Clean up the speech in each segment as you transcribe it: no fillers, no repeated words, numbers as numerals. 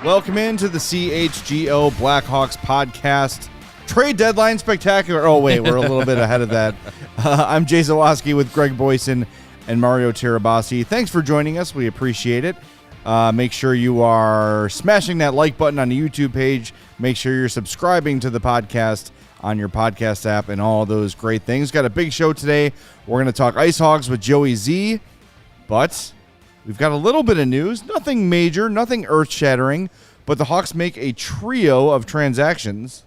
Welcome into the CHGO Blackhawks Podcast. Trade deadline spectacular. Oh, wait, we're a little bit ahead of that. I'm Jay Zawaski with Greg Boysen and Mario Tirabassi. Thanks for joining us. We appreciate it. Make sure you are smashing that like button on the YouTube page. Make sure you're subscribing to the podcast on your podcast app and all those great things. Got a big show today. We're going to talk IceHogs with Joey Z, but we've got a little bit of news. Nothing major, nothing earth-shattering, but the Hawks make a trio of transactions.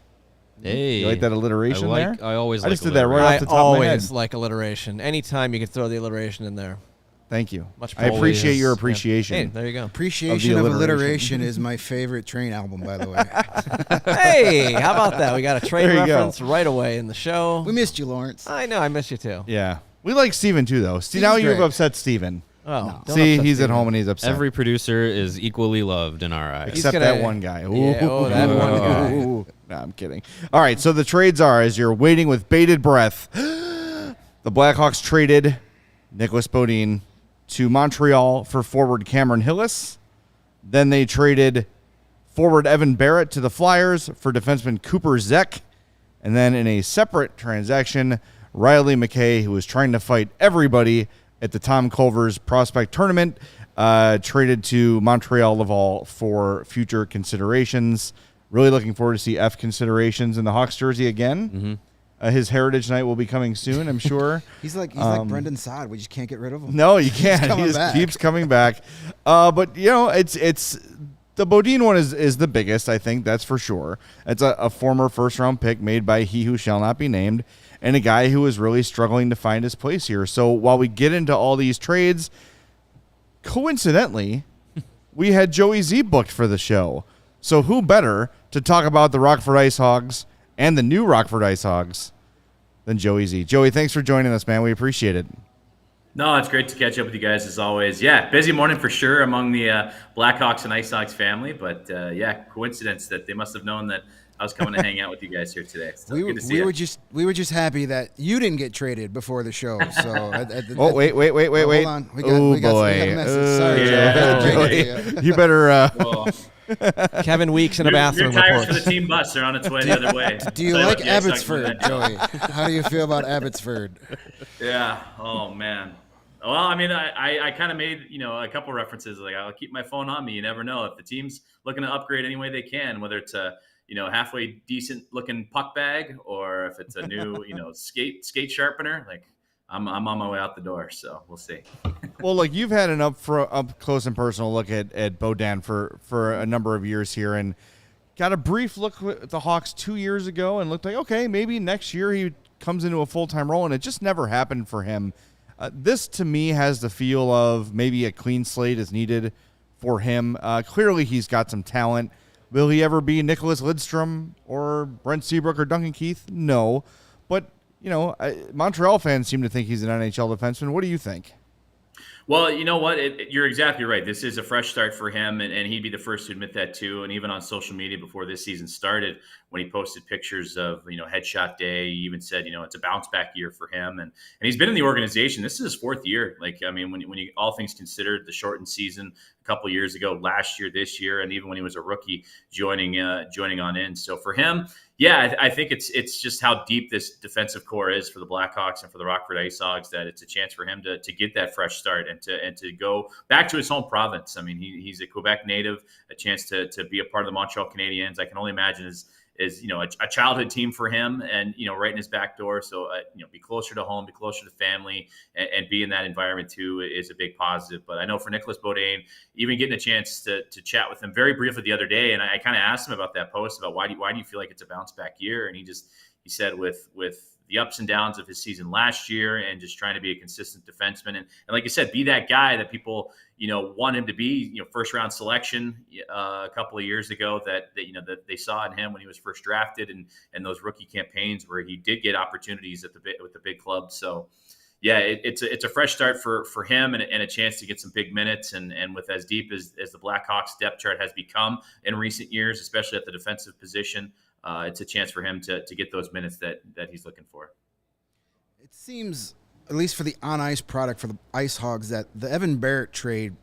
Hey, you like that alliteration there? I always like just did that right off the top of my head. I always like alliteration. Anytime you can throw the alliteration in there. Thank you. Much I appreciate your appreciation. Yeah. Hey, there you go. Appreciation of alliteration is my favorite Train album, by the way. Hey, how about that? We got a Train reference right away in the show. We missed you, Lawrence. I know, I missed you too. Yeah. We like Steven too, though. Now you've upset Steven. Oh, no. See, he's at home and he's upset. Every producer is equally loved in our eyes. Except that one guy. Ooh. Yeah, that one guy. No, I'm kidding. All right, so the trades are, as you're waiting with bated breath, the Blackhawks traded Nicolas Beaudin to Montreal for forward Cameron Hillis. Then they traded forward Evan Barrett to the Flyers for defenseman Cooper Zek. And then in a separate transaction, Riley McKay, who was trying to fight everybody at the Tom Culver's prospect tournament, traded to Montreal Laval for future considerations. Really looking forward to see F considerations in the Hawks jersey again. Mm-hmm. His Heritage Night will be coming soon, I'm sure. he's like Brendan Saad. We just can't get rid of him. No, you can't. He just keeps coming back. But you know, it's the Beaudin one is the biggest, I think, that's for sure. It's a former first-round pick made by he who shall not be named, and a guy who is really struggling to find his place here. So while we get into all these trades, coincidentally, we had Joey Z booked for the show. So who better to talk about the Rockford IceHogs and the new Rockford IceHogs than Joey Z. Joey, thanks for joining us, man. We appreciate it. No, it's great to catch up with you guys as always. Yeah, busy morning for sure among the Blackhawks and IceHogs family, but yeah, coincidence that they must have known that I was coming to hang out with you guys here today. So we were just happy that you didn't get traded before the show. So wait. Hold on. We got a message. Sorry, Joey. You better. Kevin Weeks in a bathroom. Your tires for the team bus are on its way the other way. Do you like Abbotsford, Joey? How do you feel about Abbotsford? Yeah. Oh man. Well, I mean, I kind of made a couple references. Like, I'll keep my phone on me. You never know if the team's looking to upgrade any way they can, whether it's a halfway decent looking puck bag or if it's a new skate sharpener. Like, I'm on my way out the door, so we'll see. Well, look, you've had an up close and personal look at Beaudin for a number of years here, and got a brief look at the Hawks 2 years ago, and looked like, okay, maybe next year he comes into a full-time role, and it just never happened for him. This, to me, has the feel of maybe a clean slate is needed for him. Clearly, he's got some talent. Will he ever be Nicholas Lidstrom or Brent Seabrook or Duncan Keith? No, but Montreal fans seem to think he's an NHL defenseman. What do you think? Well, you know what? You're exactly right. This is a fresh start for him, and he'd be the first to admit that too. And even on social media before this season started, when he posted pictures of headshot day, he even said it's a bounce back year for him. And he's been in the organization. This is his fourth year. Like, I mean, when you all things considered, the shortened season a couple years ago, last year, this year, and even when he was a rookie, joining on in. So for him, yeah, I think it's just how deep this defensive core is for the Blackhawks and for the Rockford IceHogs that it's a chance for him to get that fresh start and to go back to his home province. I mean, he's a Quebec native, a chance to be a part of the Montreal Canadiens. I can only imagine is a childhood team for him, and right in his back door. So be closer to home, be closer to family, and be in that environment too is a big positive. But I know for Nicolas Beaudin, even getting a chance to chat with him very briefly the other day, and I kind of asked him about that post about why do you feel like it's a bounce back year, and he said with the ups and downs of his season last year and just trying to be a consistent defenseman. And like you said, be that guy that people, want him to be, first round selection a couple of years ago that they saw in him when he was first drafted and those rookie campaigns where he did get opportunities with the big club. So yeah, it's a fresh start for him and a chance to get some big minutes. And with as deep as the Blackhawks depth chart has become in recent years, especially at the defensive position, it's a chance for him to get those minutes that he's looking for. It seems, at least for the on-ice product for the IceHogs, that the Evan Barrett trade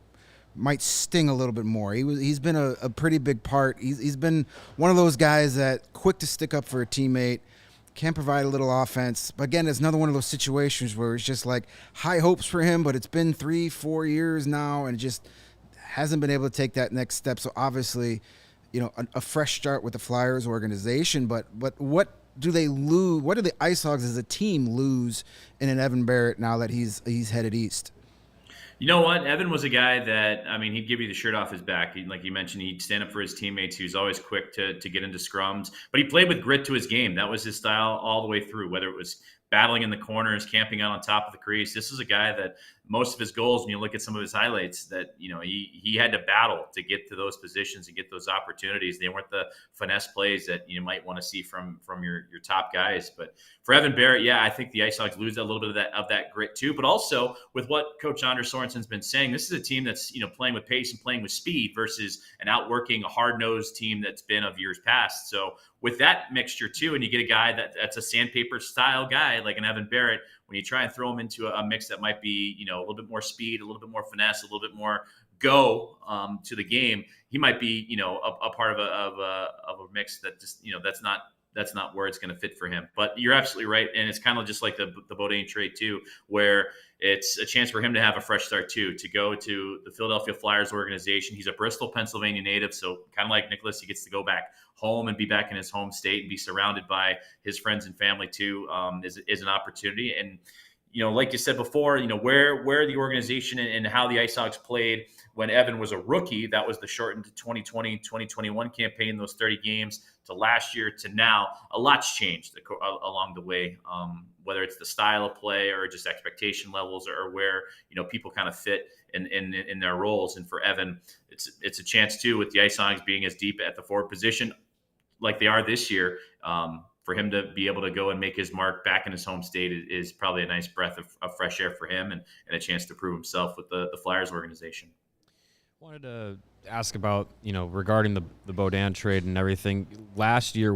might sting a little bit more. He's been a pretty big part. He's been one of those guys that quick to stick up for a teammate, can provide a little offense. But again, it's another one of those situations where it's just like high hopes for him, but it's been 3-4 years now and just hasn't been able to take that next step. So obviously, a fresh start with the Flyers organization. But what do they lose? What do the IceHogs as a team lose in an Evan Barrett now that he's headed east? You know what? Evan was a guy that, he'd give you the shirt off his back. Like you mentioned, he'd stand up for his teammates. He was always quick to get into scrums. But he played with grit to his game. That was his style all the way through, whether it was battling in the corners, camping out on top of the crease. This is a guy that most of his goals, when you look at some of his highlights, that he had to battle to get to those positions and get those opportunities. They weren't the finesse plays that you might want to see from your top guys. But for Evan Barrett, I think the IceHogs lose a little bit of that grit too. But also with what Coach Anders Sorensen's been saying, this is a team that's playing with pace and playing with speed versus an outworking, a hard-nosed team that's been of years past. So with that mixture too, and you get a guy that's a sandpaper style guy like an Evan Barrett, when you try and throw him into a mix that might be, a little bit more speed, a little bit more finesse, a little bit more go to the game, he might be, a part of a mix that just, that's not where it's going to fit for him. But you're absolutely right, and it's kind of just like the Beaudin trade too, where it's a chance for him to have a fresh start too, to go to the Philadelphia Flyers organization. He's a Bristol, Pennsylvania native, so kind of like Nicolas, he gets to go back home and be back in his home state and be surrounded by his friends and family too, is an opportunity. And like you said before, where the organization and how the IceHogs played when Evan was a rookie, that was the shortened 2020-2021 campaign, those 30 games, to last year to now. A lot's changed along the way, whether it's the style of play or just expectation levels or where people kind of fit in their roles. And for Evan, it's a chance too, with the IceHogs being as deep at the forward position like they are this year, for him to be able to go and make his mark back in his home state is probably a nice breath of fresh air for him and a chance to prove himself with the Flyers organization. Wanted to ask about, regarding the Beaudin trade and everything. Last year,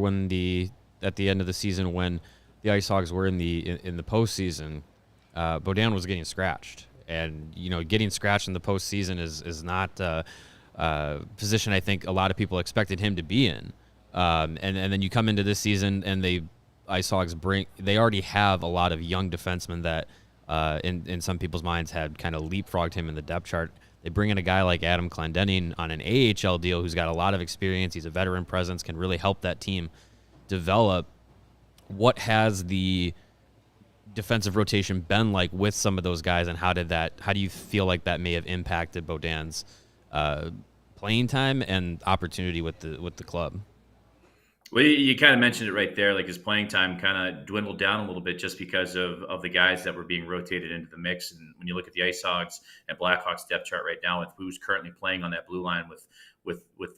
at the end of the season, when the IceHogs were in the postseason, Beaudin was getting scratched, and getting scratched in the postseason is not a position I think a lot of people expected him to be in. And then you come into this season, and the IceHogs they already have a lot of young defensemen that, in some people's minds, had kind of leapfrogged him in the depth chart. They bring in a guy like Adam Clendenning on an AHL deal who's got a lot of experience. He's a veteran presence, can really help that team develop. What has the defensive rotation been like with some of those guys, and how do you feel like that may have impacted Beaudin's playing time and opportunity with the club? Well, you kind of mentioned it right there. Like his playing time kind of dwindled down a little bit just because of the guys that were being rotated into the mix. And when you look at the IceHogs and Blackhawks depth chart right now with who's currently playing on that blue line with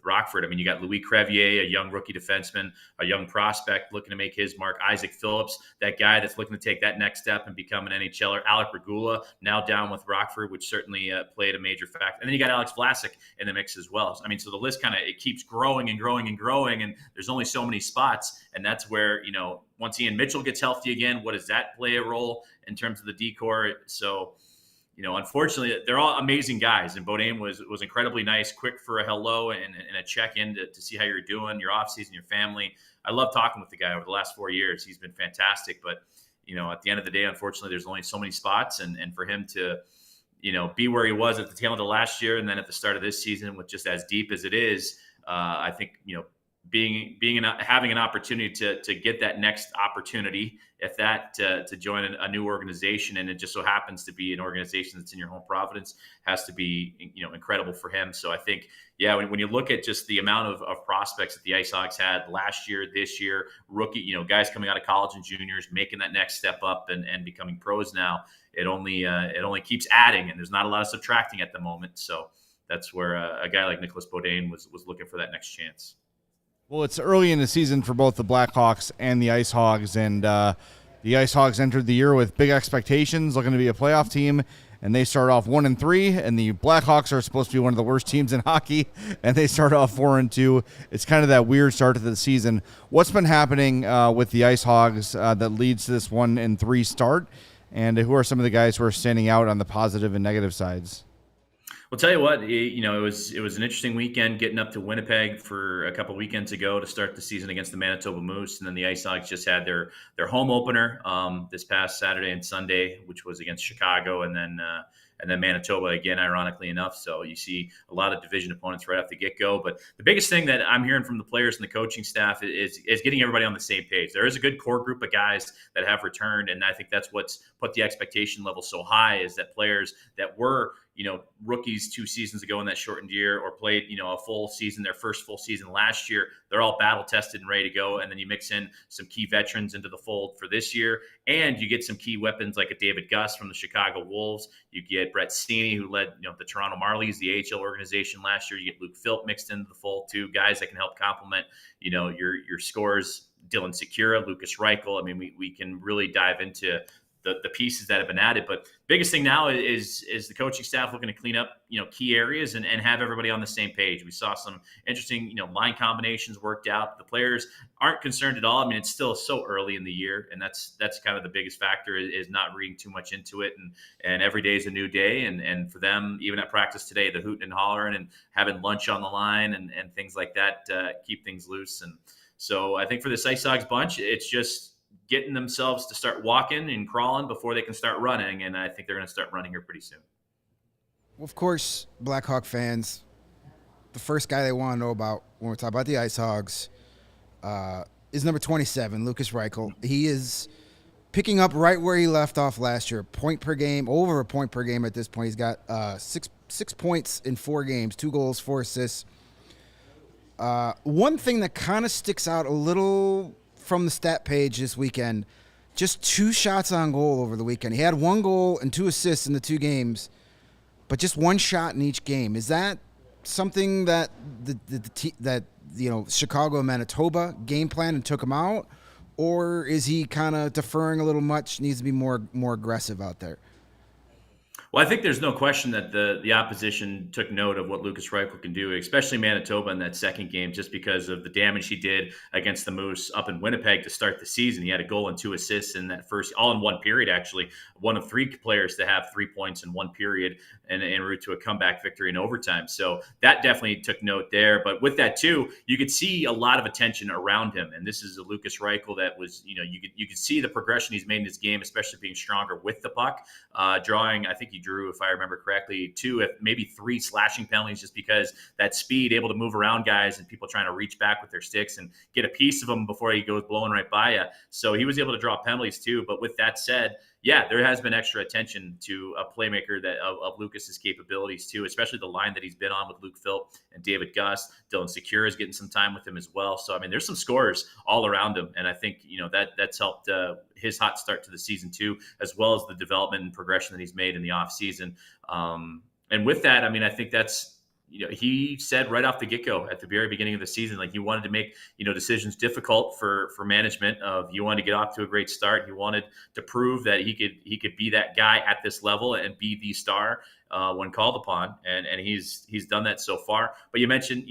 Rockford, you got Louis Crevier, a young rookie defenseman, a young prospect looking to make his mark. Isaac Phillips, that guy that's looking to take that next step and become an NHLer. Alec Regula, now down with Rockford, which certainly played a major factor. And then you got Alex Vlasic in the mix as well. So the list it keeps growing and growing and growing, and there's only so many spots. And that's where, once Ian Mitchell gets healthy again, what does that play a role in terms of the decor? So, unfortunately, they're all amazing guys, and Beaudin was incredibly nice, quick for a hello and a check-in to see how you're doing, your off-season, your family. I love talking with the guy over the last 4 years. He's been fantastic, but, at the end of the day, unfortunately, there's only so many spots, and for him to, be where he was at the tail end of last year and then at the start of this season with just as deep as it is, I think, having an opportunity to get that next opportunity, if that to join a new organization, and it just so happens to be an organization that's in your home province, has to be incredible for him. So I think when you look at just the amount of prospects that the IceHogs had last year, this year, rookie guys coming out of college and juniors making that next step up and becoming pros now, it only keeps adding, and there's not a lot of subtracting at the moment. So that's where a guy like Nicolas Beaudin was looking for that next chance. Well, it's early in the season for both the Blackhawks and the IceHogs, and the IceHogs entered the year with big expectations, looking to be a playoff team, and they start off 1-3, and the Blackhawks are supposed to be one of the worst teams in hockey, and they start off 4-2. It's kind of that weird start to the season. What's been happening with the IceHogs that leads to this 1-3 start, and who are some of the guys who are standing out on the positive and negative sides? Well, tell you what, it was an interesting weekend getting up to Winnipeg for a couple weekends ago to start the season against the Manitoba Moose, and then the IceHogs just had their home opener this past Saturday and Sunday, which was against Chicago, and then Manitoba again, ironically enough. So you see a lot of division opponents right off the get-go. But the biggest thing that I'm hearing from the players and the coaching staff is getting everybody on the same page. There is a good core group of guys that have returned, and I think that's what's put the expectation level so high, is that players that were rookies 2 seasons ago in that shortened year, or played, a full season, their first full season last year, they're all battle tested and ready to go. And then you mix in some key veterans into the fold for this year, and you get some key weapons like a David Gus from the Chicago Wolves. You get Brett Steeney, who led the Toronto Marlies, the AHL organization last year. You get Luke Philp mixed into the fold too, guys that can help complement your scores. Dylan Sekura, Lucas Reichel. I mean, we can really dive into the pieces that have been added. But biggest thing now is the coaching staff looking to clean up, key areas and have everybody on the same page. We saw some interesting, line combinations worked out. The players aren't concerned at all. I mean, it's still so early in the year, and that's kind of the biggest factor, is not reading too much into it. And every day is a new day. And for them, even at practice today, the hooting and hollering and having lunch on the line and things like that, keep things loose. And so I think for this IceHogs bunch, it's just getting themselves to start walking and crawling before they can start running. And I think they're going to start running here pretty soon. Well, of course, Blackhawk fans, the first guy they want to know about when we're talking about the IceHogs is number 27, Lucas Reichel. He is picking up right where he left off last year, point per game, over a point per game at this point. He's got six points in 4 games, 2 goals, 4 assists. One thing that kind of sticks out a little from the stat page this weekend, just 2 shots on goal over the weekend. He had 1 goal and 2 assists in the 2 games, but just 1 shot in each game. Is that something that Chicago and Manitoba game plan and took him out, or is he kind of deferring a little much, needs to be more aggressive out there? Well, I think there's no question that the opposition took note of what Lucas Reichel can do, especially Manitoba in that second game, just because of the damage he did against the Moose up in Winnipeg to start the season. He had a goal and 2 assists in that first, all in 1 period, actually. One of 3 players to have 3 points in 1 period and en route to a comeback victory in overtime. So that definitely took note there. But with that, too, you could see a lot of attention around him. And this is a Lucas Reichel that was, you could see the progression he's made in his game, especially being stronger with the puck, drawing, I think he drew, if I remember correctly, 2, maybe 3 slashing penalties, just because that speed, able to move around guys and people trying to reach back with their sticks and get a piece of them before he goes blowing right by you. So he was able to draw penalties too. But with that said, yeah, there has been extra attention to a playmaker of Lucas's capabilities too, especially the line that he's been on with Luke Philp and David Gus. Dylan Sekura is getting some time with him as well. So, I mean, there's some scorers all around him. And I think, that's helped his hot start to the season too, as well as the development and progression that he's made in the offseason. And with that, I mean, I think that's, he said right off the get-go at the very beginning of the season, like, he wanted to make, decisions difficult for management. You wanted to get off to a great start. He wanted to prove that he could be that guy at this level and be the star when called upon. And he's done that so far. But you mentioned,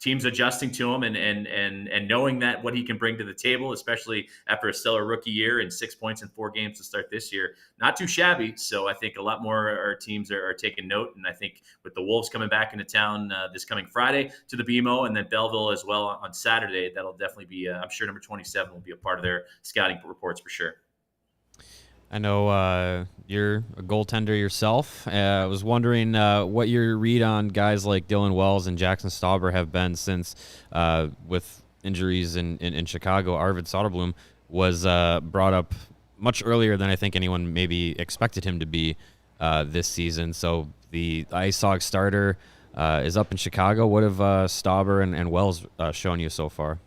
teams adjusting to him and knowing that what he can bring to the table, especially after a stellar rookie year and 6 points in 4 games to start this year, not too shabby. So I think a lot more our teams are taking note. And I think with the Wolves coming back into town this coming Friday to the BMO, and then Belleville as well on Saturday, that'll definitely be, I'm sure number 27 will be a part of their scouting reports for sure. I know you're a goaltender yourself. I was wondering what your read on guys like Dylan Wells and Jackson Stauber have been since, with injuries in Chicago, Arvid Soderblom was brought up much earlier than I think anyone maybe expected him to be this season. So the IceHogs starter is up in Chicago. What have Stauber and Wells shown you so far?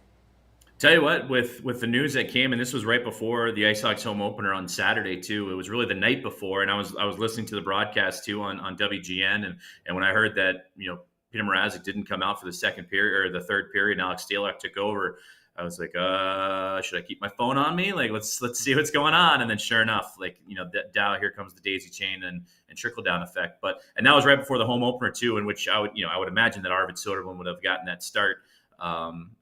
Tell you what, with the news that came, and this was right before the IceHogs home opener on Saturday too. It was really the night before, and I was listening to the broadcast too on WGN, and when I heard that Peter Mrazek didn't come out for the second period or the third period, and Alex Stalock took over, I was like, should I keep my phone on me? Like, let's see what's going on. And then sure enough, Dow, here comes the daisy chain and trickle down effect. And that was right before the home opener too, in which I would imagine that Arvid Soderblom would have gotten that start.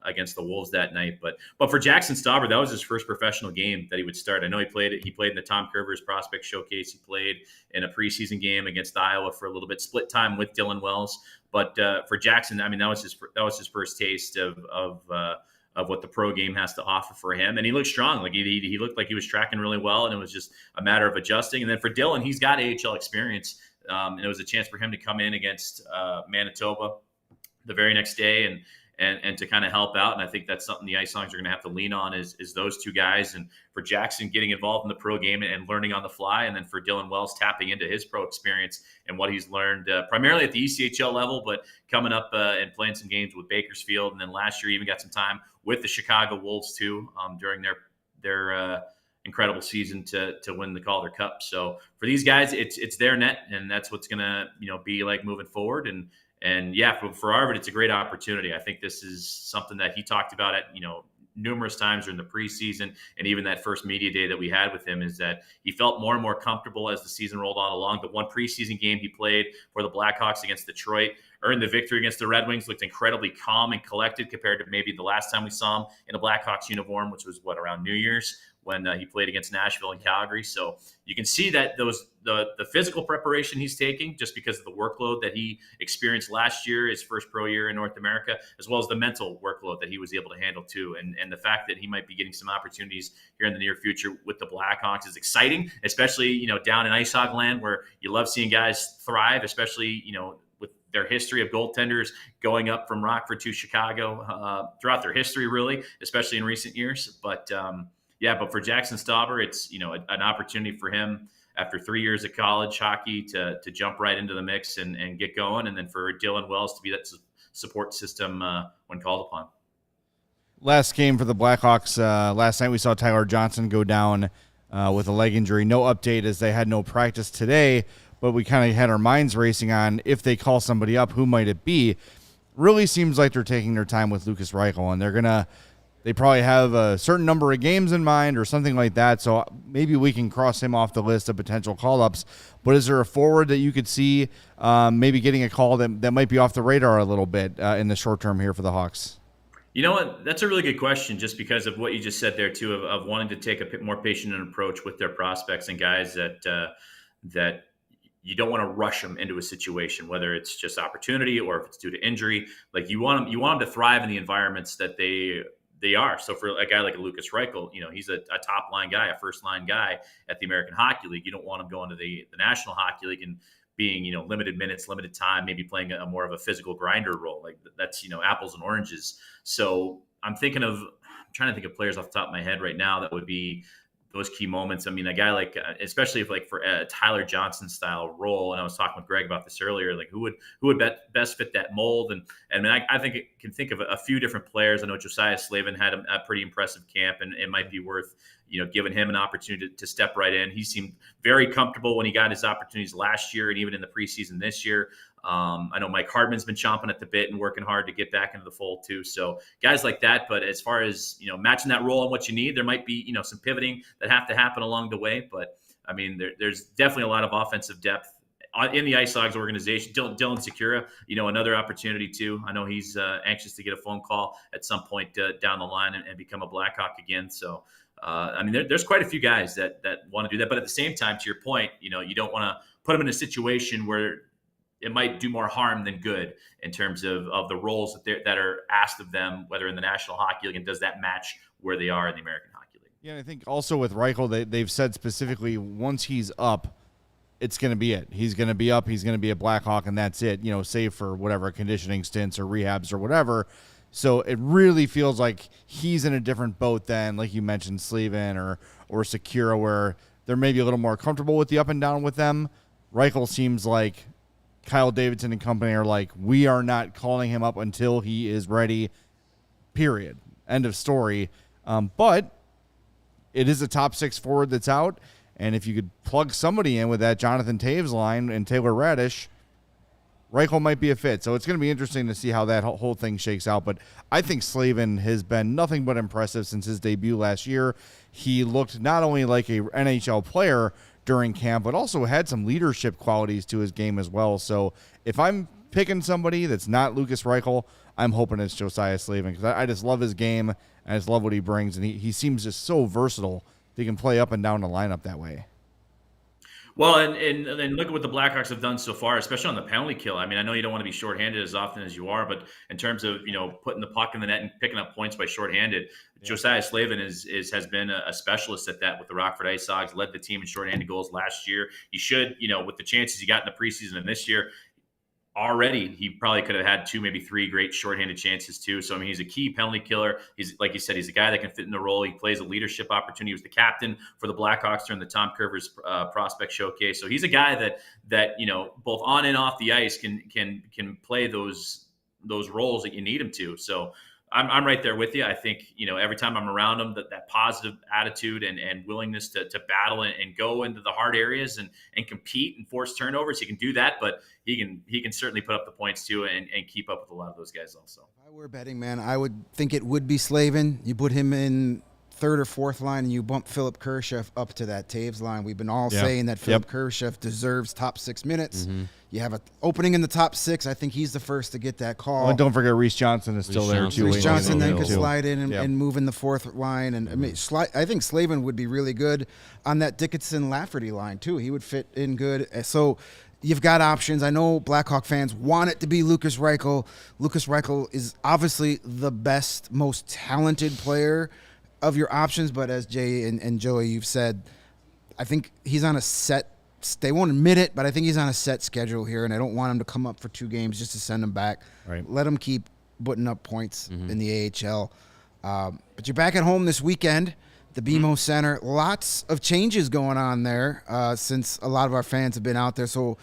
against the Wolves that night. But for Jackson Stauber, that was his first professional game that he would start. I know he played in the Tom Curvers Prospect Showcase. He played in a preseason game against Iowa for a little bit, split time with Dylan Wells. But for Jackson, I mean, that was his first taste of what the pro game has to offer for him. And he looked strong. Like he looked like he was tracking really well, and it was just a matter of adjusting. And then for Dylan, he's got AHL experience. And it was a chance for him to come in against Manitoba the very next day and to kind of help out. And I think that's something the IceHogs are going to have to lean on is those two guys. And for Jackson getting involved in the pro game and learning on the fly. And then for Dylan Wells tapping into his pro experience and what he's learned primarily at the ECHL level, but coming up and playing some games with Bakersfield. And then last year, even got some time with the Chicago Wolves too during their incredible season to win the Calder Cup. So for these guys, it's their net, and that's what's gonna be like moving forward. And yeah, for Arvid, it's a great opportunity. I think this is something that he talked about at numerous times during the preseason, and even that first media day that we had with him, is that he felt more and more comfortable as the season rolled on along. The one preseason game he played for the Blackhawks against Detroit, earned the victory against the Red Wings, looked incredibly calm and collected compared to maybe the last time we saw him in a Blackhawks uniform, which was around New Year's, when he played against Nashville and Calgary. So you can see that the physical preparation he's taking, just because of the workload that he experienced last year, his first pro year in North America, as well as the mental workload that he was able to handle too. And the fact that he might be getting some opportunities here in the near future with the Blackhawks is exciting, especially, down in IceHog land, where you love seeing guys thrive, especially, with their history of goaltenders going up from Rockford to Chicago throughout their history, really, especially in recent years. But but for Jackson Stauber, it's an opportunity for him after 3 years of college hockey to jump right into the mix and get going, and then for Dylan Wells to be that support system when called upon. Last game for the Blackhawks. Last night we saw Tyler Johnson go down with a leg injury. No update as they had no practice today, but we kind of had our minds racing on if they call somebody up, who might it be? Really seems like they're taking their time with Lukas Reichel, and they probably have a certain number of games in mind or something like that, so maybe we can cross him off the list of potential call-ups. But is there a forward that you could see maybe getting a call that might be off the radar a little bit in the short term here for the Hawks? You know what? That's a really good question, just because of what you just said there, too, of wanting to take a more patient approach with their prospects and guys that you don't want to rush them into a situation, whether it's just opportunity or if it's due to injury. Like you want them to thrive in the environments that they are. So for a guy like Lukas Reichel, he's a top line guy, a first line guy at the American Hockey League. You don't want him going to the National Hockey League and being, limited minutes, limited time, maybe playing a more of a physical grinder role. Like that's, apples and oranges. So I'm trying to think of players off the top of my head right now that would be those key moments. I mean, a guy like, especially for a Tyler Johnson style role, and I was talking with Greg about this earlier, like who would best fit that mold? And I mean, I think it can think of a few different players. I know Josiah Slavin had a pretty impressive camp, and it might be worth, giving him an opportunity to step right in. He seemed very comfortable when he got his opportunities last year and even in the preseason this year. I know Mike Hardman's been chomping at the bit and working hard to get back into the fold too. So guys like that, but as far as, matching that role and what you need, there might be, some pivoting that have to happen along the way. But I mean, there's definitely a lot of offensive depth in the IceHogs organization. Dylan Secura, another opportunity too. I know he's anxious to get a phone call at some point down the line and become a Blackhawk again. So, I mean, there's quite a few guys that want to do that. But at the same time, to your point, you don't want to put them in a situation where it might do more harm than good in terms of the roles that are asked of them, whether in the National Hockey League, and does that match where they are in the American Hockey League? Yeah, and I think also with Reichel, they've said specifically once he's up, it's going to be it. He's going to be up. He's going to be a Blackhawk, and that's it, save for whatever conditioning stints or rehabs or whatever. So it really feels like he's in a different boat than, like you mentioned, Slavin or Secura, where they're maybe a little more comfortable with the up and down with them. Reichel seems like Kyle Davidson and company are like, we are not calling him up until he is ready, period. End of story. But it is a top six forward that's out, and if you could plug somebody in with that Jonathan Taves line and Taylor Radish, Reichel might be a fit. So it's going to be interesting to see how that whole thing shakes out. But I think Slavin has been nothing but impressive since his debut last year. He looked not only like a NHL player during camp, but also had some leadership qualities to his game as well. So if I'm picking somebody that's not Lukas Reichel, I'm hoping it's Josiah Slavin, because I just love his game, and I just love what he brings, and he seems just so versatile that he can play up and down the lineup that way. Well, and look at what the Blackhawks have done so far, especially on the penalty kill. I mean, I know you don't want to be shorthanded as often as you are, but in terms of, putting the puck in the net and picking up points by shorthanded, Josiah Slavin has been a specialist at that with the Rockford IceHogs, led the team in shorthanded goals last year. He should, with the chances he got in the preseason and this year, already he probably could have had 2, maybe 3 great shorthanded chances too. So I mean, he's a key penalty killer. He's, like you said, he's a guy that can fit in the role. He plays a leadership opportunity. He was the captain for the Blackhawks during the Tom Curvers prospect showcase. So he's a guy that both on and off the ice can play those roles that you need him to. So I'm right there with you. I think, every time I'm around him, that positive attitude and willingness to battle and go into the hard areas and compete and force turnovers, he can do that, but he can certainly put up the points too and keep up with a lot of those guys also. If I were betting, man, I would think it would be Slavin. You put him in third or fourth line and you bump Philip Kurashev up to that Taves line. We've been all saying that Philip Kurashev deserves top 6 minutes. Mm-hmm. You have an opening in the top 6. I think he's the first to get that call. Oh, and don't forget Reese Johnson is still there too. Reese Johnson then could slide in and move in the fourth line. And I mean, I think Slavin would be really good on that Dickinson-Lafferty line too. He would fit in good. So you've got options. I know Blackhawk fans want it to be Lukas Reichel. Lukas Reichel is obviously the best, most talented player of your options, but as Jay and Joey, you've said, I think he's on a set. They won't admit it, but I think he's on a set schedule here, and I don't want him to come up for 2 games just to send him back. Right. Let him keep putting up points in the AHL. But you're back at home this weekend, the BMO Center. Lots of changes going on there since a lot of our fans have been out there. So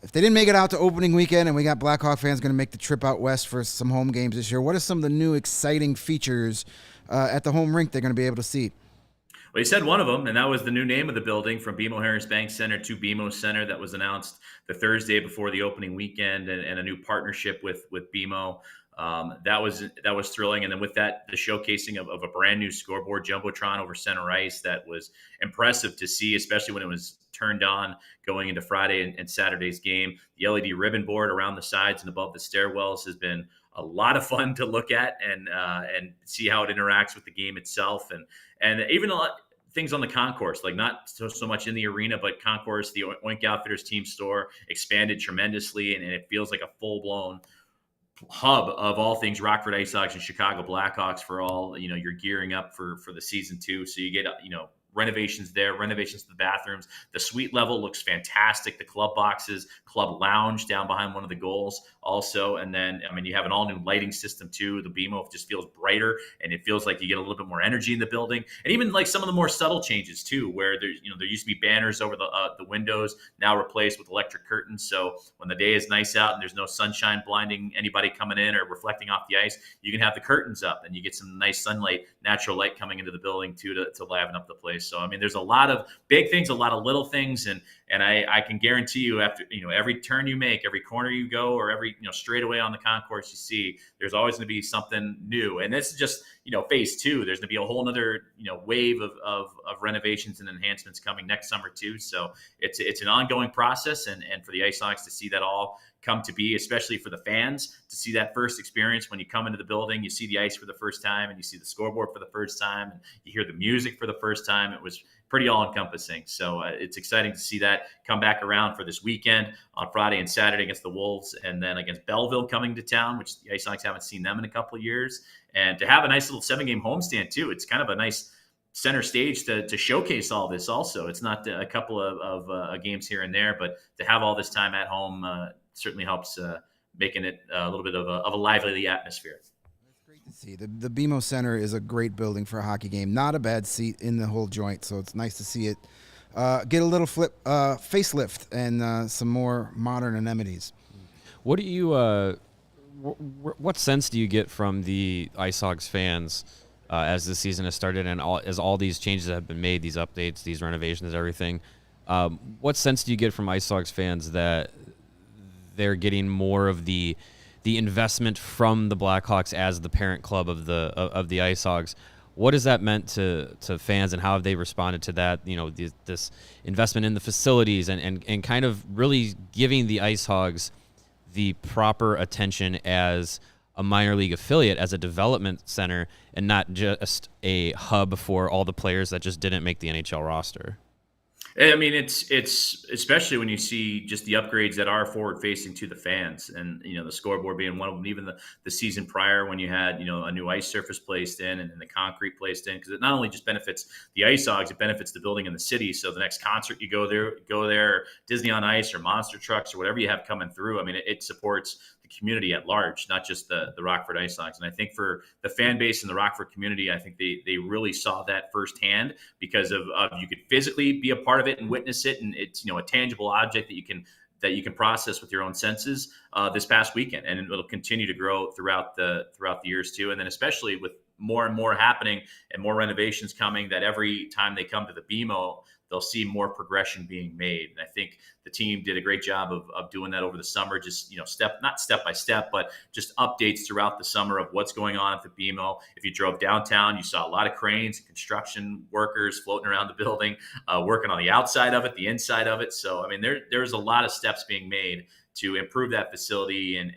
if they didn't make it out to opening weekend, and we got Blackhawk fans going to make the trip out west for some home games this year, what are some of the new exciting features at the home rink they're going to be able to see? Well, he said one of them, and that was the new name of the building from BMO Harris Bank Center to BMO Center that was announced the Thursday before the opening weekend, and a new partnership with BMO. That was thrilling. And then with that, the showcasing of a brand new scoreboard Jumbotron over center ice that was impressive to see, especially when it was turned on going into Friday and Saturday's game. The LED ribbon board around the sides and above the stairwells has been a lot of fun to look at and see how it interacts with the game itself, and even a lot things on the concourse, like not so much in the arena, but concourse, the Oink Outfitters team store expanded tremendously, and it feels like a full-blown hub of all things Rockford IceHogs and Chicago Blackhawks for all, you're gearing up for the season 2. So you get, renovations there, renovations to the bathrooms. The suite level looks fantastic. The club boxes, club lounge down behind one of the goals also. And then, you have an all new lighting system too. The BMO just feels brighter, and it feels like you get a little bit more energy in the building. And even like some of the more subtle changes too, where there used to be banners over the windows, now replaced with electric curtains. So when the day is nice out and there's no sunshine blinding anybody coming in or reflecting off the ice, you can have the curtains up and you get some nice sunlight, natural light coming into the building too to liven up the place. So, there's a lot of big things, a lot of little things. And I can guarantee you after, every turn you make, every corner you go, or every, straightaway on the concourse you see, there's always going to be something new. And this is just, phase 2. There's going to be a whole nother, wave of renovations and enhancements coming next summer too. So it's an ongoing process. And for the IceHogs to see that all come to be, especially for the fans, to see that first experience when you come into the building, you see the ice for the first time and you see the scoreboard for the first time and you hear the music for the first time. It was pretty all-encompassing. So it's exciting to see that come back around for this weekend on Friday and Saturday against the Wolves, and then against Belleville coming to town, which the IceHogs haven't seen them in a couple of years. And to have a nice little 7-game homestand too, it's kind of a nice center stage to showcase all this also. It's not a couple of games here and there, but to have all this time at home certainly helps making it a little bit of a lively atmosphere. To see the BMO Center is a great building for a hockey game. Not a bad seat in the whole joint, so it's nice to see it get a little facelift and some more modern amenities. What do you what sense do you get from the IceHogs fans as the season has started and as all these changes have been made, these updates, these renovations, everything? What sense do you get from IceHogs fans that they're getting more of the investment from the Blackhawks as the parent club of the IceHogs? What has that meant to fans, and how have they responded to that? This investment in the facilities and kind of really giving the IceHogs the proper attention as a minor league affiliate, as a development center, and not just a hub for all the players that just didn't make the NHL roster. I mean, it's especially when you see just the upgrades that are forward facing to the fans, and the scoreboard being one of them. Even the season prior, when you had a new ice surface placed in and the concrete placed in, because it not only just benefits the IceHogs, it benefits the building in the city. So the next concert you go there, Disney on Ice or Monster Trucks or whatever you have coming through. I mean, it supports the community at large, not just the Rockford IceHogs. And I think for the fan base and the Rockford community, I think they really saw that firsthand because of you could physically be a part of it and witness it, and it's a tangible object that you can process with your own senses this past weekend, and it'll continue to grow throughout the years too. And then especially with more and more happening and more renovations coming, that every time they come to the BMO, they'll see more progression being made. And I think the team did a great job of doing that over the summer, just, not step by step, but just updates throughout the summer of what's going on at the BMO. If you drove downtown, you saw a lot of cranes and construction workers floating around the building, working on the outside of it, the inside of it. So, I mean, there's a lot of steps being made to improve that facility and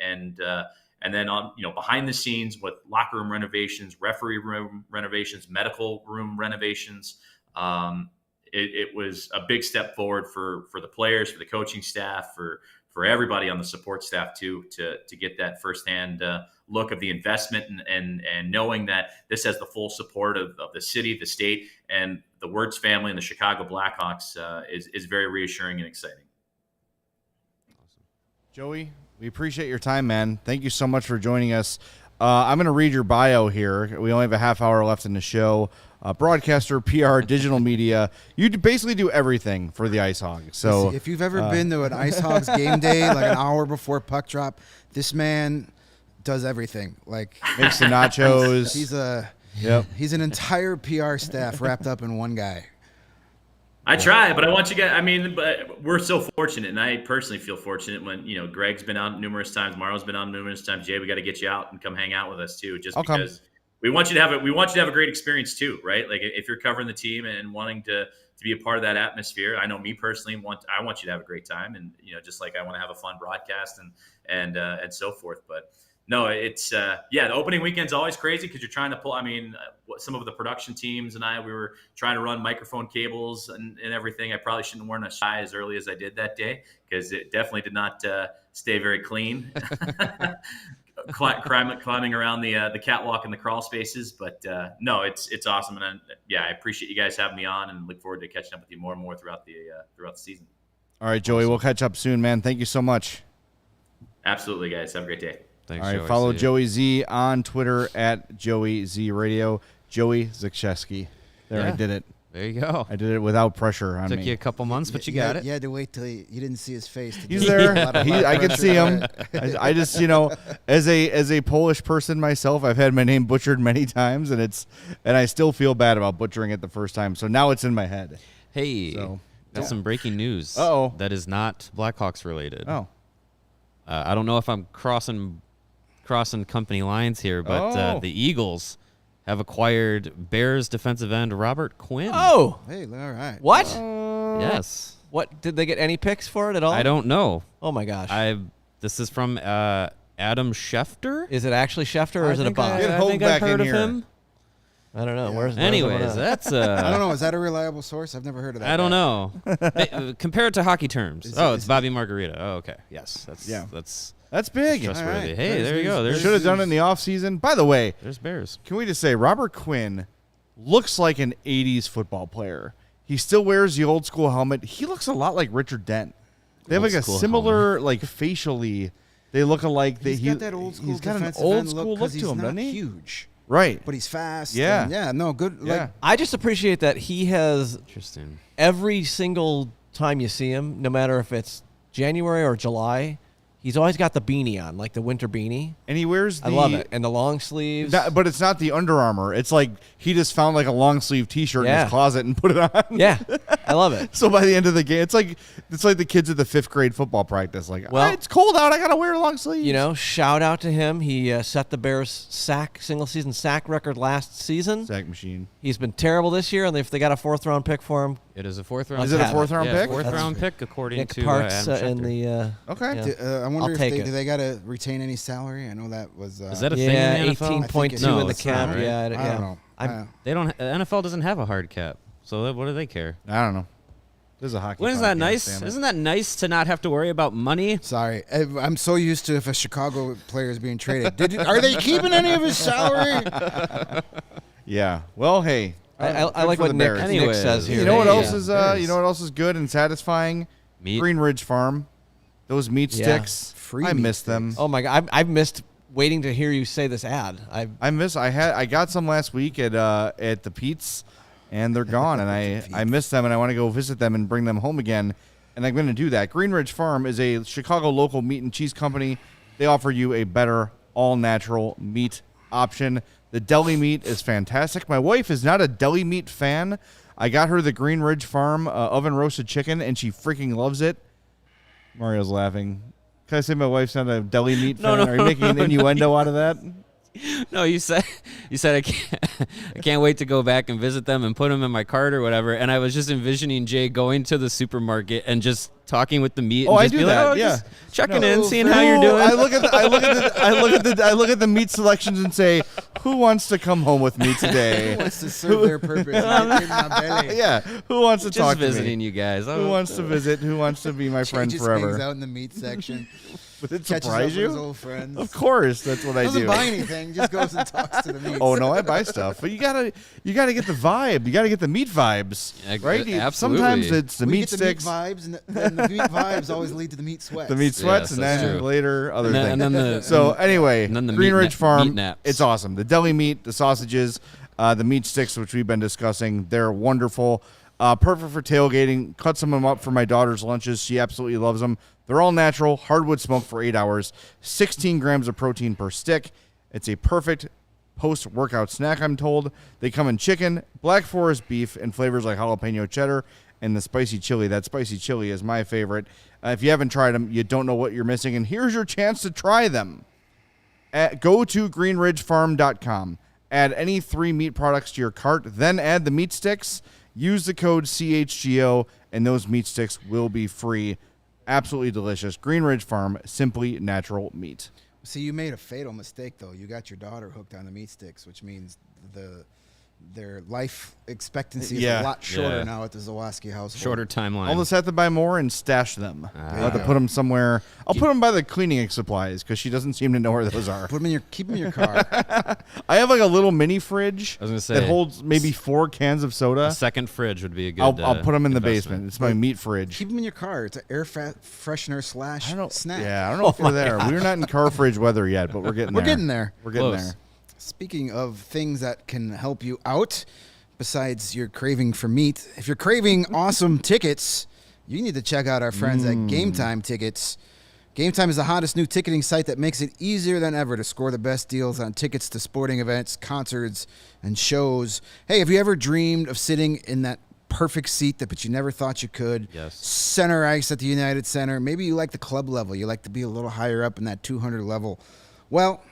then on, behind the scenes with locker room renovations, referee room renovations, medical room renovations. It was a big step forward for the players, for the coaching staff, for everybody on the support staff too, to get that firsthand look of the investment and knowing that this has the full support of the city, the state, and the Wirtz family and the Chicago Blackhawks is very reassuring and exciting. Awesome. Joey, we appreciate your time, man. Thank you so much for joining us. I'm going to read your bio here. We only have a half hour left in the show. Broadcaster, PR, digital media. You basically do everything for the IceHogs. So if you've ever been to an IceHogs game day, like an hour before puck drop, this man does everything. Like makes the nachos. He's an entire PR staff wrapped up in one guy. I try, but I want you guys. But we're so fortunate, and I personally feel fortunate when Greg's been out numerous times, Mario's been out numerous times. Jay, we got to get you out and come hang out with us too, just because we want you to have a great experience too, right? Like if you're covering the team and wanting to be a part of that atmosphere, I know me personally I want you to have a great time, and just like I want to have a fun broadcast and so forth, but. No, it's the opening weekend's always crazy because you're trying to pull. Some of the production teams and we were trying to run microphone cables and everything. I probably shouldn't have worn a tie as early as I did that day because it definitely did not stay very clean. Climbing around the catwalk and the crawl spaces, but no, it's awesome, and I appreciate you guys having me on, and look forward to catching up with you more and more throughout the season. All right, Joey, We'll catch up soon, man. Thank you so much. Absolutely, guys. Have a great day. Thanks, all right, Joey. follow Joey Z on Twitter at Joey Z Radio. Joey Zakrzewski. I did it. There you go. I did it without pressure on me. Took you a couple months, but you got it. You had to wait till you didn't see his face. He's there. I can see him. I just, as a Polish person myself, I've had my name butchered many times, and I still feel bad about butchering it the first time. So now it's in my head. Hey, got some breaking news. Uh-oh. That is not Blackhawks related. Oh. I don't know if I'm crossing company lines here, but the Eagles have acquired Bears defensive end Robert Quinn. Oh, hey, all right. What? Yes. What, did they get any picks for it at all? I don't know. Oh my gosh. This is from Adam Schefter. Is it actually Schefter or is it a bot? Get I Hogue think back I've heard in of here. him. I don't know. Anyways, that's I don't know. Is that a reliable source? I've never heard of that. I don't know. Compare it to hockey terms. It's Bobby Margarita. Oh, okay. Yes. That's big. Trustworthy. All right. Hey, there you go. Should have done it in the offseason. By the way, there's Bears. Can we just say Robert Quinn looks like an 80s football player. He still wears the old school helmet. He looks a lot like Richard Dent. They have like a similar, like facially, they look alike. He's got that old school. He's got an defensive old end school look to him, doesn't he? Huge, right? But he's fast. Yeah, and good. Yeah. Like, I just appreciate that he has Interesting. every single time you see him, no matter if it's January or July, he's always got the beanie on, like the winter beanie. And he wears the... I love it. And the long sleeves. But it's not the Under Armour. It's like he just found like a long sleeve T-shirt in his closet and put it on. Yeah, I love it. So by the end of the game, it's like the kids at the 5th grade football practice. Like, it's cold out. I got to wear long sleeves. Shout out to him. He set the Bears single season sack record last season. Sack machine. He's been terrible this year, and if they got a 4th round pick for him, It is a fourth round. Is it a fourth round yeah, pick? Fourth round pick according Nick to Parks Adam in Schefter. the. Okay. Yeah. I wonder I'll if take they, it. do they got to retain any salary? I know that was. Is that a thing Yeah, in the NFL? 18.2 No, in the it's not, cap. right? Yeah, I don't know. They don't. NFL doesn't have a hard cap, so what do they care? I don't know. This is a hockey. Isn't that podcast, nice? damn it. Isn't that nice to not have to worry about money? Sorry, I'm so used to if a Chicago player is being traded. Are they keeping any of his salary? Yeah. Well, hey. I like for what the Nick, Bears. Nick Anyways, says here. You know what Yeah. else is? Bears. You know what else is good and satisfying? Meat. Green Ridge Farm. Those meat Yeah. sticks. Free I meat miss them. Oh my God, I've missed waiting to hear you say this ad. I got some last week at the Pete's, and they're gone. And I miss them, and I want to go visit them and bring them home again. And I'm going to do that. Green Ridge Farm is a Chicago local meat and cheese company. They offer you a better all-natural meat option. The deli meat is fantastic. My wife is not a deli meat fan. I got her the Green Ridge Farm oven roasted chicken, and she freaking loves it. Mario's laughing. Can I say my wife's not a deli meat fan? Are you making an innuendo out of that? No, you said I can't wait to go back and visit them and put them in my cart or whatever. And I was just envisioning Jay going to the supermarket and just talking with the meat. Oh, and I just do be that. Like, Yeah, just checking No. in, seeing how you're doing. I look at the meat selections and say, who wants to come home with me today? Who wants to serve their purpose? Right in my belly. Yeah, who wants to just talk visiting to me? you guys. Who wants to visit? Who wants to be my friend He just hangs forever? out in the meat section. Would it Catches up surprise with his you? old friends. Of course, that's what I Doesn't do. buy anything. Just goes and talks to the meat. Oh no, I buy stuff, but you gotta get the vibe. You gotta get the meat vibes, Yeah, right? absolutely. Sometimes it's the we meat get the sticks, meat vibes, and the meat vibes always lead to the meat sweats. the meat sweats, Yes, and that's then true. later other And then- things. and then the- so anyway, and then the Green meat Ridge na- Farm, meat naps. it's awesome. The deli meat, the sausages, the meat sticks, which we've been discussing, they're wonderful. Perfect for tailgating. Cut some of them up for my daughter's lunches. She absolutely loves them. They're all natural, hardwood smoked for 8 hours, 16 grams of protein per stick. It's a perfect post-workout snack, I'm told. They come in chicken, Black Forest beef, and flavors like jalapeno cheddar and the spicy chili. That spicy chili is my favorite. If you haven't tried them, you don't know what you're missing, and here's your chance to try them. Go to greenridgefarm.com. Add any 3 meat products to your cart, then add the meat sticks. Use the code CHGO, and those meat sticks will be free. Absolutely delicious. Green Ridge Farm, simply natural meat. See, you made a fatal mistake, though. You got your daughter hooked on the meat sticks, which means their life expectancy is Yeah. a lot shorter Yeah. now at the Zawaski household. Shorter timeline. I'll just have to buy more and stash them. I'll have to put them somewhere. I'll put them by the cleaning supplies because she doesn't seem to know where those are. Keep them in your car. I have like a little mini fridge I was gonna say, that holds maybe 4 cans of a soda. second fridge would be a good. I'll put them in the investment. basement. It's my meat fridge. Keep them in your car. It's an air freshener / snack. Yeah, I don't know if we're there. We're not in car fridge weather yet, but we're getting there. We're getting there. We're getting Close. there. Speaking of things that can help you out, besides your craving for meat, if you're craving awesome tickets, you need to check out our friends at Game Time Tickets. Game Time is the hottest new ticketing site that makes it easier than ever to score the best deals on tickets to sporting events, concerts, and shows. Hey, have you ever dreamed of sitting in that perfect seat but you never thought you could? Yes. Center ice at the United Center. Maybe you like the club level. You like to be a little higher up in that 200 level. Well,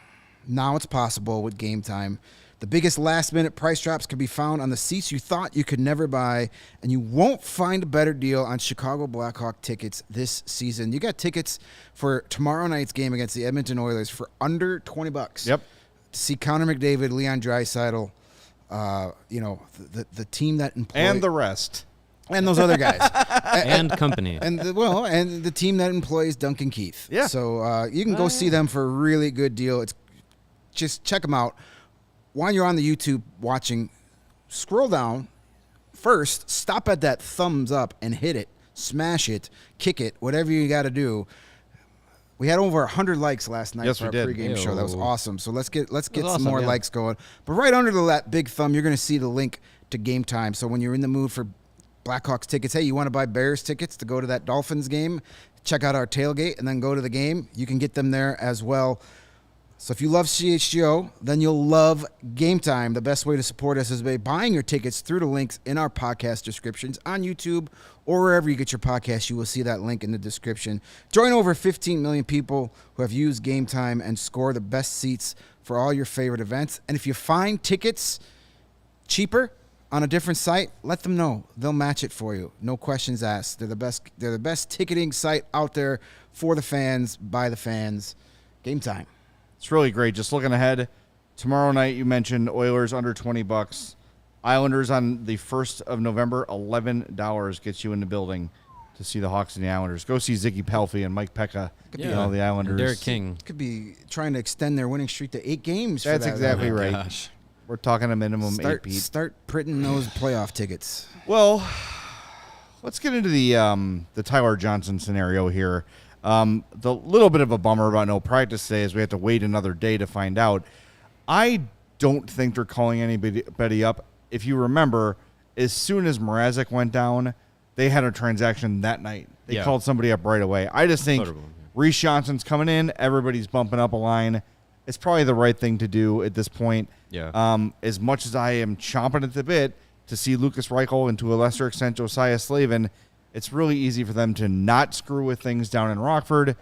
now it's possible with Game Time. The biggest last-minute price drops can be found on the seats you thought you could never buy, and you won't find a better deal on Chicago Blackhawks tickets this season. You got tickets for tomorrow night's game against the Edmonton Oilers for under $20. Yep. To see Connor McDavid, Leon Draisaitl, the team that employs And the rest. and those other guys. and company. And the team that employs Duncan Keith. Yeah. So you can go see them for a really good deal. It's just check them out. While you're on the YouTube watching, scroll down. First, stop at that thumbs up and hit it, smash it, kick it, whatever you got to do. We had over 100 likes last night Yes, for we our did. pregame show. That was Ew. awesome. So let's get some awesome, more yeah. likes going. But right under that big thumb, you're going to see the link to Game Time. So when you're in the mood for Blackhawks tickets, hey, you want to buy Bears tickets to go to that Dolphins game, check out our tailgate and then go to the game. You can get them there as well. So if you love CHGO, then you'll love Game Time. The best way to support us is by buying your tickets through the links in our podcast descriptions on YouTube or wherever you get your podcast. You will see that link in the description. Join over 15 million people who have used Game Time and score the best seats for all your favorite events. And if you find tickets cheaper on a different site, let them know. They'll match it for you. No questions asked. They're the best. They're the best ticketing site out there for the fans, by the fans. Game time. It's really great. Just looking ahead, tomorrow night you mentioned Oilers under $20. Islanders on the 1st of November, $11 gets you in the building to see the Hawks and the Islanders. Go see Ziggy Palffy and Mike Pekka. Yeah. The Islanders. Derek King. Could be trying to extend their winning streak to 8 games. That's exactly right. Gosh. We're talking a minimum 8, Pete. Start printing those playoff tickets. Well, let's get into the Tyler Johnson scenario here. The little bit of a bummer about no practice today is we have to wait another day to find out. I don't think they're calling anybody up. If you remember, as soon as Mrazek went down, they had a transaction that night. They called somebody up right away. I just think Reese Johnson's coming in. Everybody's bumping up a line. It's probably the right thing to do at this point. Yeah. As much as I am chomping at the bit to see Lucas Reichel and to a lesser extent Josiah Slavin, it's really easy for them to not screw with things down in Rockford,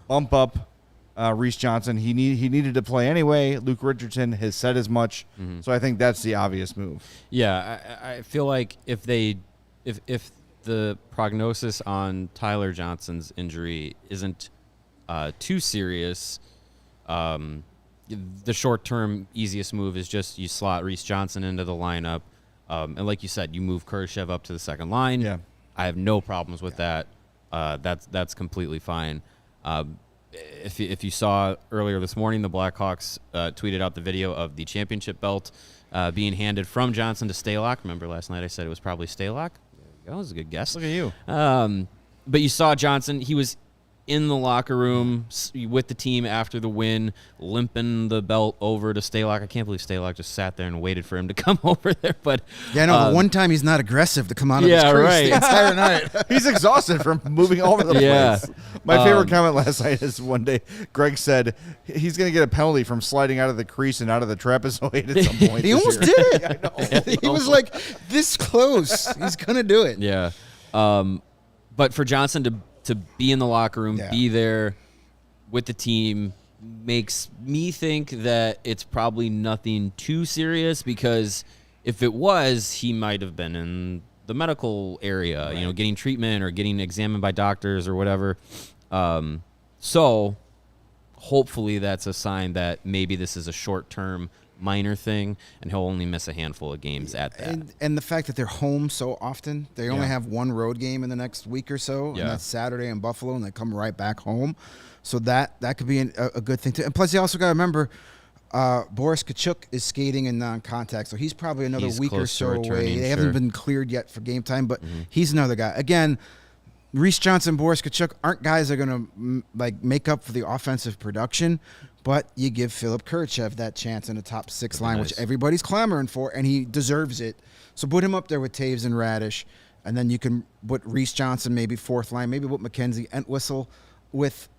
bump up Reese Johnson. He needed to play anyway. Luke Richardson has said as much. Mm-hmm. So I think that's the obvious move. Yeah, I feel like if the prognosis on Tyler Johnson's injury isn't too serious, the short-term easiest move is just you slot Reese Johnson into the lineup, and like you said, you move Kurashev up to the second line. Yeah, I have no problems with that. That's completely fine. If you saw earlier this morning, the Blackhawks tweeted out the video of the championship belt being handed from Johnson to Stalock. Remember last night I said it was probably Stalock? That was a good guess. Look at you. But you saw Johnson. He was in the locker room with the team after the win, limping the belt over to Stalock. I can't believe Stalock just sat there and waited for him to come over there. But yeah, no, the one time he's not aggressive to come out of his crease the entire night. He's exhausted from moving all over the place. My favorite comment last night is one day Greg said he's going to get a penalty from sliding out of the crease and out of the trapezoid at some point. He almost did it. I know. He was like this close. He's going to do it. Yeah. But for Johnson to be in the locker room, be there with the team, makes me think that it's probably nothing too serious, because if it was, he might have been in the medical area, right, getting treatment or getting examined by doctors or whatever. So hopefully that's a sign that maybe this is a short-term minor thing, and he'll only miss a handful of games at that. And the fact that they're home so often, they only have one road game in the next week or so, and that's Saturday in Buffalo, and they come right back home. So that could be a good thing too. And plus, you also got to remember, Boris Tkachuk is skating in non-contact, so he's probably another week or so away. They haven't been cleared yet for game time, but he's another guy. Again, Reese Johnson, Boris Tkachuk aren't guys that are going to make up for the offensive production, but you give Philip Kurashev that chance in the top 6 line, which everybody's clamoring for, and he deserves it. So put him up there with Taves and Radish, and then you can put Reese Johnson maybe 4th line, maybe put McKenzie Entwistle with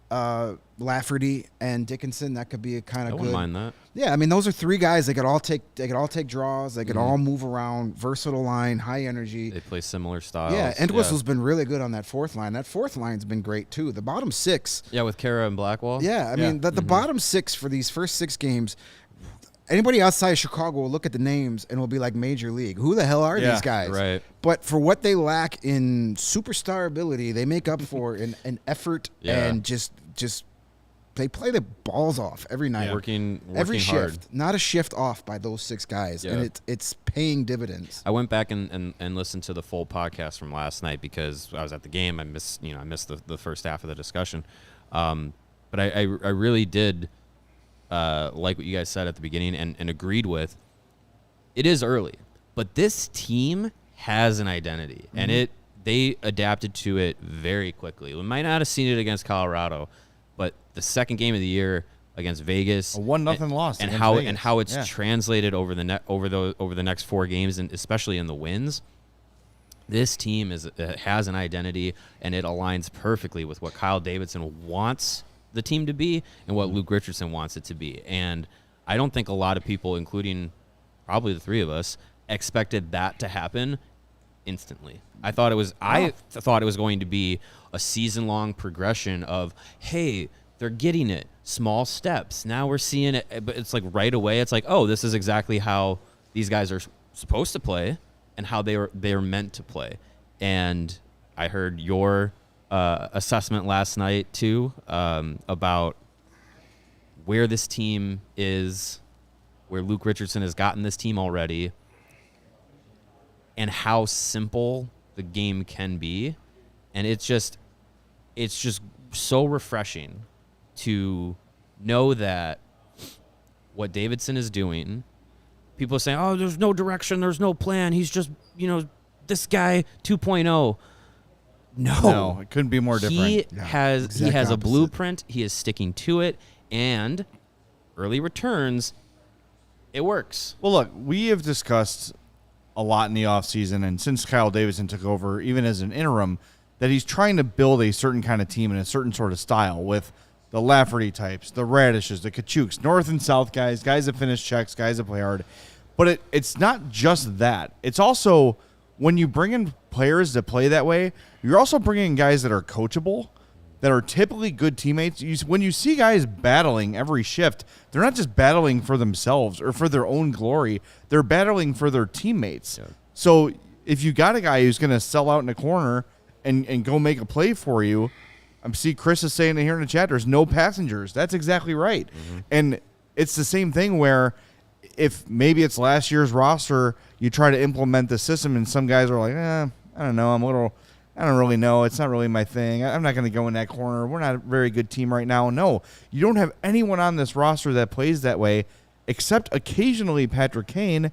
Lafferty and Dickinson. That could be a kind of good. I wouldn't mind that. Yeah, I mean, those are 3 guys. They could all take draws. They could all move around. Versatile line, high energy. They play similar styles. Yeah, Entwistle's been really good on that 4th line. That 4th line's been great too. The bottom 6. Yeah, with Kara and Blackwell. Yeah, I mean, the bottom 6 for these first 6 games. Anybody outside of Chicago will look at the names and will be like, Major League. Who the hell are these guys? Right. But for what they lack in superstar ability, they make up for in effort and just they play the balls off every night. Working every hard. shift. Not a shift off by those 6 guys. And it's paying dividends. I went back and listened to the full podcast from last night because I was at the game. I missed the first half of the discussion. But I really did like what you guys said at the beginning and agreed with. It is early, but this team has an identity, and they adapted to it very quickly. We might not have seen it against Colorado, but the second game of the year against Vegas, a 1-0 loss, and how it's translated over the next 4 games, and especially in the wins. This team has an identity, and it aligns perfectly with what Kyle Davidson wants the team to be and what Luke Richardson wants it to be. And I don't think a lot of people, including probably the 3 of us, expected that to happen instantly. I thought it was going to be a season-long progression of, hey, they're getting it, small steps. Now we're seeing it, but it's like right away. It's like, oh, this is exactly how these guys are supposed to play. and how they are meant to play. And I heard your assessment last night too, about where this team is, where Luke Richardson has gotten this team already, and how simple the game can be. And it's just so refreshing to know that what Davidson is doing, people are saying, oh, there's no direction, there's no plan, he's just, this guy 2.0. No, it couldn't be more different. He has a opposite. blueprint, he is sticking to it, and early returns, it works. Well, look, we have discussed a lot in the offseason, and since Kyle Davidson took over, even as an interim, that he's trying to build a certain kind of team in a certain sort of style with the Lafferty types, the Radishes, the Kachuks, north and south guys that finish checks, guys that play hard. But it's not just that. It's also when you bring in players that play that way, you're also bringing in guys that are coachable, that are typically good teammates. When you see guys battling every shift, they're not just battling for themselves or for their own glory. They're battling for their teammates. Yeah. So if you got a guy who's going to sell out in a corner and go make a play for you, I see Chris is saying it here in the chat, there's no passengers. That's exactly right. Mm-hmm. And it's the same thing where if maybe it's last year's roster, you try to implement the system and some guys are like, I don't know, I don't really know. It's not really my thing. I'm not going to go in that corner. We're not a very good team right now. No, you don't have anyone on this roster that plays that way except occasionally Patrick Kane,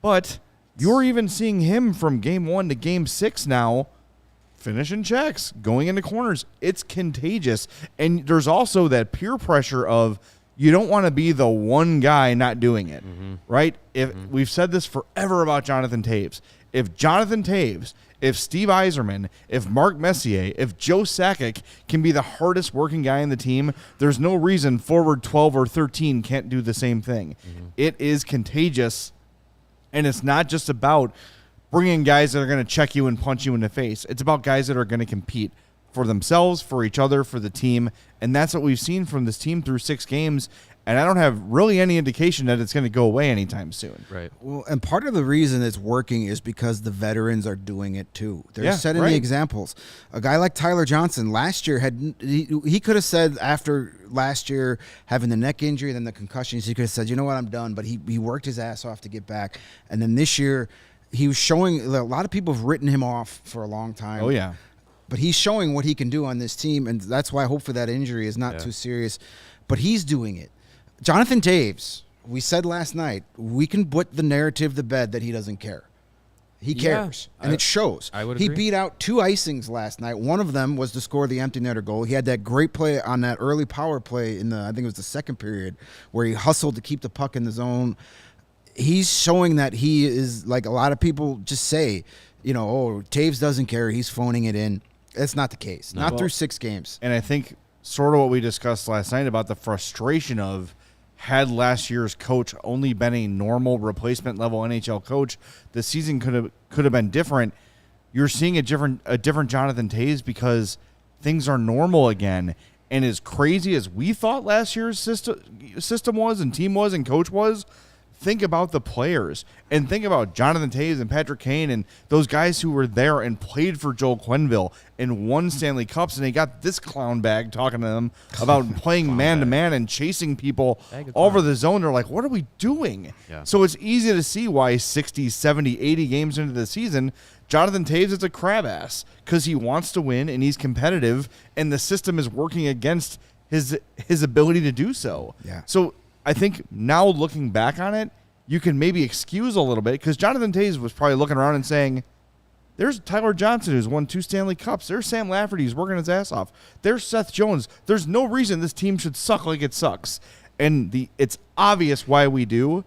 but you're even seeing him from game 1 to game 6 now finishing checks, going into corners. It's contagious. And there's also that peer pressure of you don't want to be the one guy not doing it, right? We've said this forever about Jonathan Toews. If Jonathan Toews, if Steve Yzerman, if Mark Messier, if Joe Sakic can be the hardest working guy in the team, there's no reason forward 12 or 13 can't do the same thing. It is contagious, and it's not just about bringing guys that are going to check you and punch you in the face. It's about guys that are going to compete for themselves, for each other, for the team, and that's what we've seen from this team through 6 games, and I don't have really any indication that it's going to go away anytime soon. Right. Well, and part of the reason it's working is because the veterans are doing it too. They're setting the examples. A guy like Tyler Johnson last year he could have said after last year having the neck injury, then the concussions, he could have said, you know what, I'm done. But he worked his ass off to get back, and then this year he was showing. A lot of people have written him off for a long time. Oh yeah. But he's showing what he can do on this team, and that's why I hope for that injury is not too serious. But he's doing it. Jonathan Toews, we said last night, we can put the narrative to bed that he doesn't care. He cares, and it shows. I would agree. agree. He beat out 2 icings last night. One of them was to score the empty netter goal. He had that great play on that early power play in I think it was the second period, where he hustled to keep the puck in the zone. He's showing that he is, like a lot of people just say, Toews doesn't care, he's phoning it in. That's not the case. Not through 6 games. And I think sort of what we discussed last night about the frustration of had last year's coach only been a normal replacement level NHL coach, the season could have been different. You're seeing a different Jonathan Toews because things are normal again. And as crazy as we thought last year's system was and team was and coach was, think about the players and think about Jonathan Toews and Patrick Kane and those guys who were there and played for Joel Quenneville and won Stanley Cups, and they got this clown bag talking to them about playing man-to-man and chasing people all over the zone. They're like, what are we doing? Yeah. So it's easy to see why 60, 70, 80 games into the season, Jonathan Toews is a crab ass because he wants to win and he's competitive, and the system is working against his ability to do so. Yeah. So I think now looking back on it, you can maybe excuse a little bit because Jonathan Toews was probably looking around and saying, there's Tyler Johnson who's won 2 Stanley Cups. There's Sam Lafferty who's working his ass off. There's Seth Jones. There's no reason this team should suck like it sucks. And it's obvious why we do,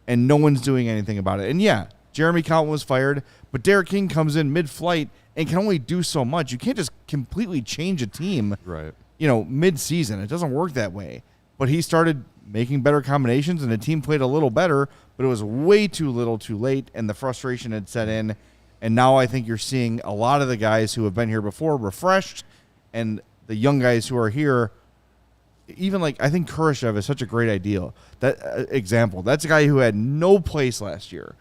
and no one's doing anything about it. And yeah, Jeremy Colliton was fired, but Derek King comes in mid-flight and can only do so much. You can't just completely change a team, right? Mid-season. It doesn't work that way. But he started making better combinations, and the team played a little better, but it was way too little too late, and the frustration had set in. And now I think you're seeing a lot of the guys who have been here before refreshed, and the young guys who are here, even like I think Kurashev is such a great example. That's a guy who had no place last year.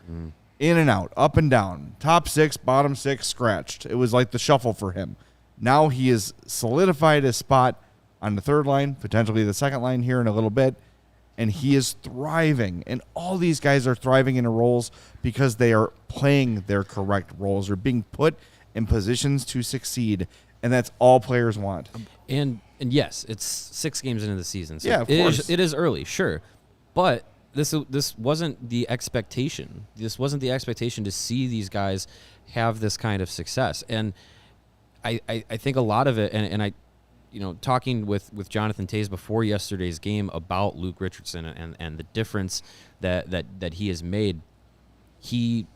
in and out, up and down, top 6, bottom 6, scratched. It was like the shuffle for him. Now he has solidified his spot on the third line, potentially the second line here in a little bit, and he is thriving. And all these guys are thriving in their roles because they are playing their correct roles. They're being put in positions to succeed, and that's all players want. And yes, it's 6 games into the season. So Yeah, of course. It is early, sure. But this wasn't the expectation. This wasn't the expectation to see these guys have this kind of success. And I think a lot of it, and I, talking with Jonathan Toews before yesterday's game about Luke Richardson and the difference that he has made, he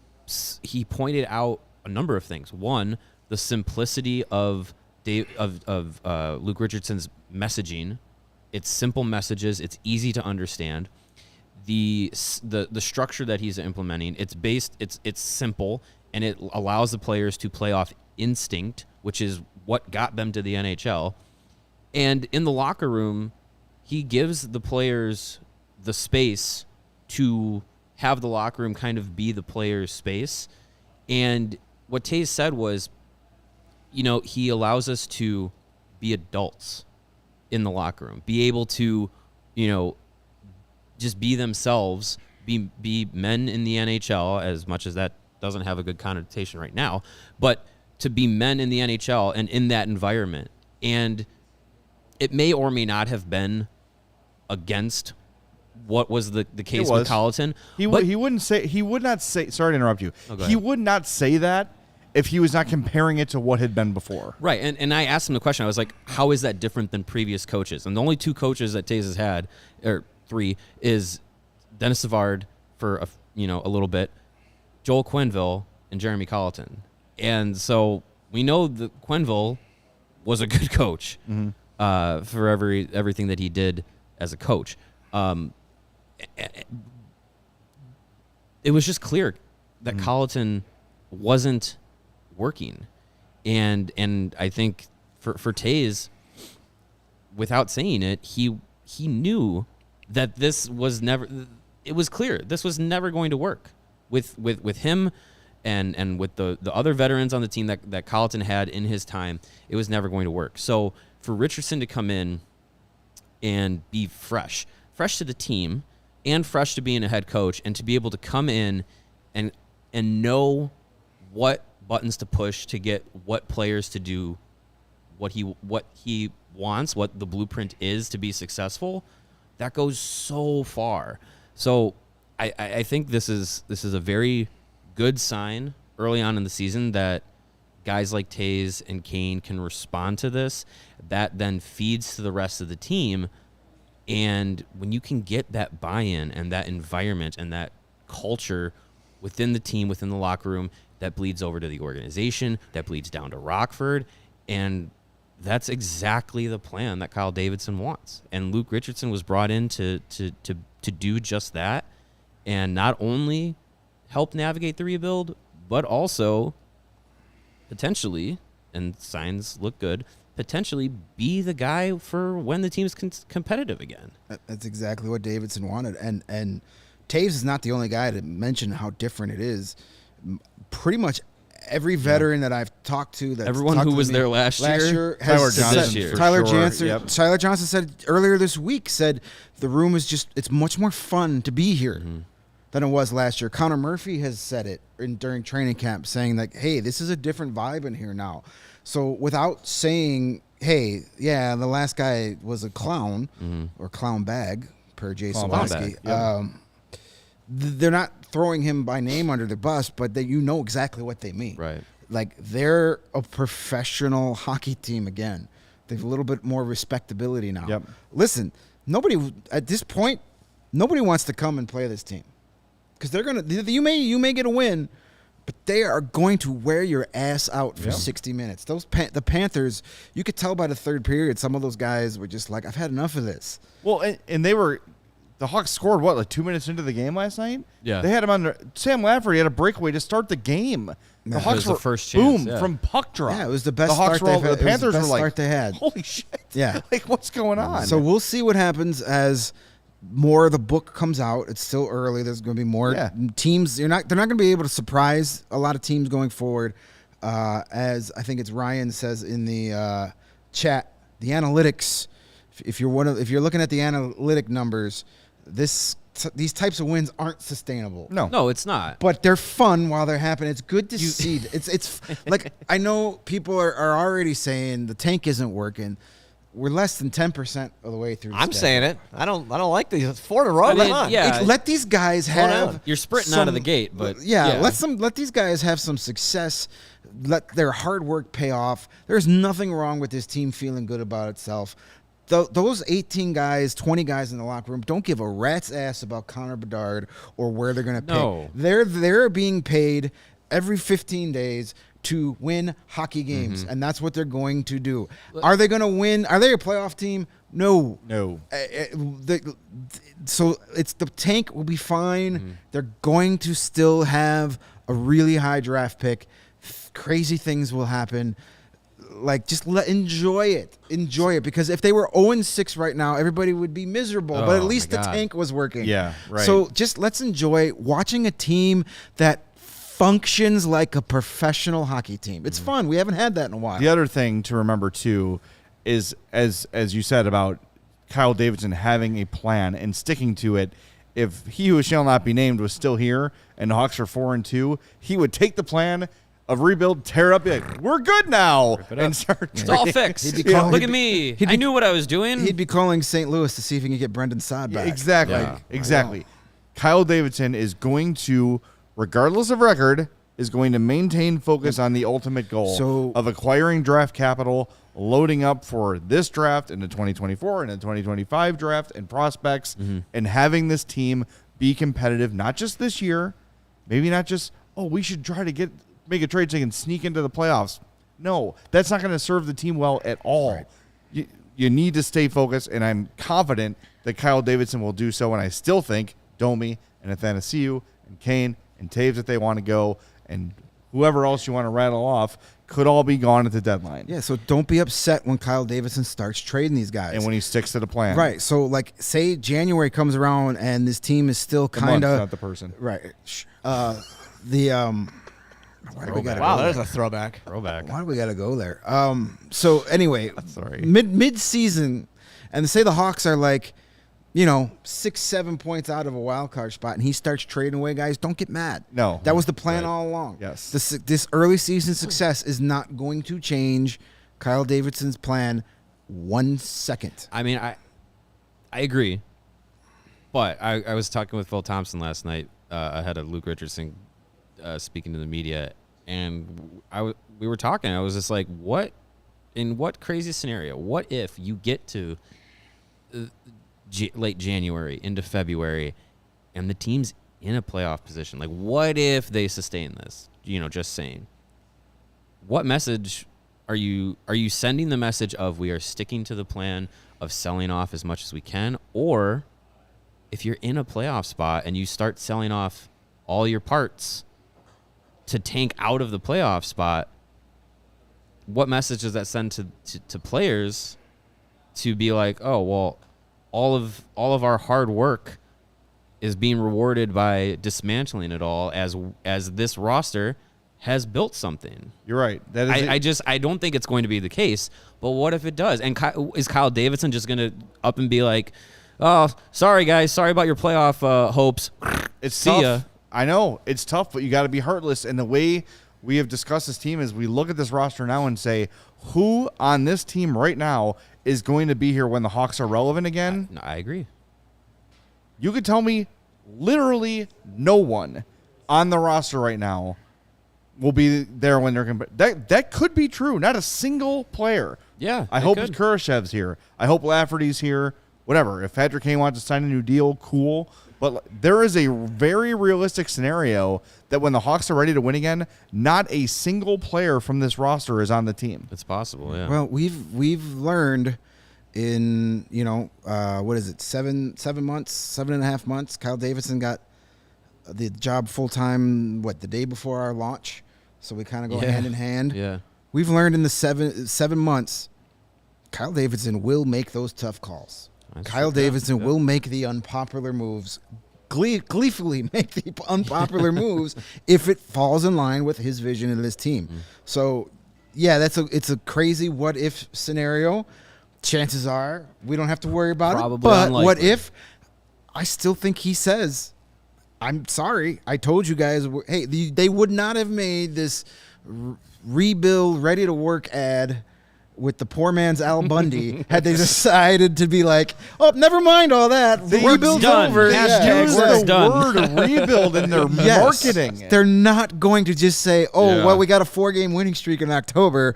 pointed out a number of things. One, the simplicity of Luke Richardson's messaging. It's simple messages. It's easy to understand. The structure that he's implementing, it's simple, and it allows the players to play off instinct, which is what got them to the NHL. And in the locker room, he gives the players the space to have the locker room kind of be the players' space. And what Toews said was, he allows us to be adults in the locker room, be able to, just be themselves, be men in the NHL, as much as that doesn't have a good connotation right now, but to be men in the NHL and in that environment. And it may or may not have been against what was the case with Colleton. He would not say, sorry to interrupt you. He would not say that if he was not comparing it to what had been before. Right. And I asked him the question. I was like, how is that different than previous coaches? And the only 2 coaches that Toews has had, or 3, is Dennis Savard for a little bit, Joel Quenneville, and Jeremy Colleton. And so we know that Quenneville was a good coach for everything that he did as a coach. It was just clear that Colleton wasn't working, and I think for Toews, without saying it, he knew that this was never. It was clear this was never going to work with him, and with the other veterans on the team that Colleton had in his time. It was never going to work. So for Richardson to come in and be fresh to the team, and fresh to being a head coach, and to be able to come in and know what buttons to push to get what players to do what he wants, what the blueprint is to be successful, that goes so far. So I think this is a very good sign early on in the season that guys like Toews and Kane can respond to this. That then feeds to the rest of the team. And when you can get that buy-in and that environment and that culture within the team, within the locker room, that bleeds over to the organization, that bleeds down to Rockford, and that's exactly the plan that Kyle Davidson wants. And Luke Richardson was brought in to do just that, and not only help navigate the rebuild, but also potentially, and signs look good, potentially be the guy for when the team is competitive again. That's exactly what Davidson wanted. And Toews is not the only guy to mention how different it is. Pretty much every veteran that I've talked to, everyone who was there last year has Tyler Johnson. Tyler Johnson said earlier this week, said the room is it's much more fun to be here than it was last year. Connor Murphy has said it during training camp, saying that, hey, this is a different vibe in here now. So without saying, hey, yeah, the last guy was a clown or clown bag, per Jay Zawaski, they're not throwing him by name under the bus, but that you know exactly what they mean. Right. Like, they're a professional hockey team again. They have a little bit more respectability now. Yep. Listen, at this point, nobody wants to come and play this team. Because they're gonna, you may get a win, but they are going to wear your ass out for 60 minutes. The Panthers, you could tell by the third period, some of those guys were just like, I've had enough of this. Well, and they were. The Hawks scored, like 2 minutes into the game last night? Yeah. They had him on Sam Lafferty had a breakaway to start the game. The Hawks were the first chance, from puck drop. Yeah, it was the best start they've had. The Panthers were like, start they had. Holy shit. Yeah. Like, what's going on? So we'll see what happens as more of the book comes out. It's still early. There's going to be more teams. They're not going to be able to surprise a lot of teams going forward. As I think it's Ryan says in the chat, the analytics. If you're looking at the analytic numbers, these types of wins aren't sustainable. No, it's not. But they're fun while they're happening. It's good to see. It's like, I know people are already saying the tank isn't working. We're less than 10% of the way through. I'm saying it. I don't like these 4 in a row. Come on. Let these guys have. You're sprinting out of the gate, but let these guys have some success. Let their hard work pay off. There's nothing wrong with this team feeling good about itself. Those 18 guys, 20 guys in the locker room don't give a rat's ass about Connor Bedard or where they're going to pay. They're being paid every 15 days to win hockey games, and that's what they're going to do. Are they going to win? Are they a playoff team? No. So it's the tank will be fine. They're going to still have a really high draft pick. Crazy things will happen. Like, just enjoy it, because if they were 0-6 right now, everybody would be miserable. But at least the tank was working. Yeah, right. So just let's enjoy watching a team that functions like a professional hockey team. It's fun. We haven't had that in a while. The other thing to remember too is, as you said about Kyle Davidson having a plan and sticking to it. If he who shall not be named was still here and the Hawks are 4-2, he would take the plan of rebuild, tear up, be like, we're good now, and start. It's all fixed. Look at me. I knew what I was doing. He'd be calling St. Louis to see if he can get Brendan Saad back. Exactly. Kyle Davidson is going to, regardless of record, is going to maintain focus on the ultimate goal of acquiring draft capital, loading up for this draft and the 2024 and the 2025 draft and prospects, and having this team be competitive, not just this year, maybe not just, we should try to make a trade so they can sneak into the playoffs. No, that's not going to serve the team well at all. Right. You need to stay focused, and I'm confident that Kyle Davidson will do so, and I still think Domi and Athanasiou and Kane and Taves, if they want to go, and whoever else you want to rattle off, could all be gone at the deadline. Yeah, so don't be upset when Kyle Davidson starts trading these guys. And when he sticks to the plan. Right, so like say January comes around and this team is still kind of... not the person. Right. Wow, there's a throwback. Why do we got to go there? So anyway, sorry. Mid-season, and say the Hawks are like, 6-7 points out of a wild card spot, and he starts trading away guys. Don't get mad. No, that was the plan all along. Yes, this early season success is not going to change Kyle Davidson's plan 1 second. I mean, I agree, but I was talking with Phil Thompson last night ahead of Luke Richardson speaking to the media, and we were talking. I was just like, in what crazy scenario? What if you get to late January into February, and the team's in a playoff position? Like, what if they sustain this? Just saying. What message are you sending? The message of we are sticking to the plan of selling off as much as we can, or if you're in a playoff spot and you start selling off all your parts to tank out of the playoff spot, what message does that send to players to be like, oh, well, all of our hard work is being rewarded by dismantling it all as this roster has built something. You're right. That is I don't think it's going to be the case, but what if it does? And is Kyle Davidson just going to up and be like, oh, sorry guys, sorry about your playoff hopes. It's tough. See ya. I know it's tough, but you got to be heartless. And the way we have discussed this team is we look at this roster now and say, who on this team right now is going to be here when the Hawks are relevant again? I agree. You could tell me literally no one on the roster right now will be there when they're that could be true. Not a single player. Yeah, I hope Kurashev's here. I hope Lafferty's here. Whatever. If Patrick Kane wants to sign a new deal, cool. But there is a very realistic scenario that when the Hawks are ready to win again, not a single player from this roster is on the team. It's possible, yeah. Well, we've learned in, what is it, 7.5 months, Kyle Davidson got the job full-time, the day before our launch. So we kind of go hand in hand. Yeah. We've learned in the 7 months, Kyle Davidson will make those tough calls. Kyle Davidson will make the unpopular moves, gleefully make the unpopular moves if it falls in line with his vision of this team. So, yeah, it's a crazy what if scenario. Chances are we don't have to worry about it. But unlikely. What if? I still think he says, "I'm sorry, I told you guys." Hey, they would not have made this rebuild, ready to work ad with the poor man's Al Bundy had they decided to be like, "Oh, never mind all that. The rebuild's done. over." Hashtag Use work's the done. word rebuild in their marketing. They're not going to just say, "Oh, Yeah. well, we got a 4-game winning streak in October.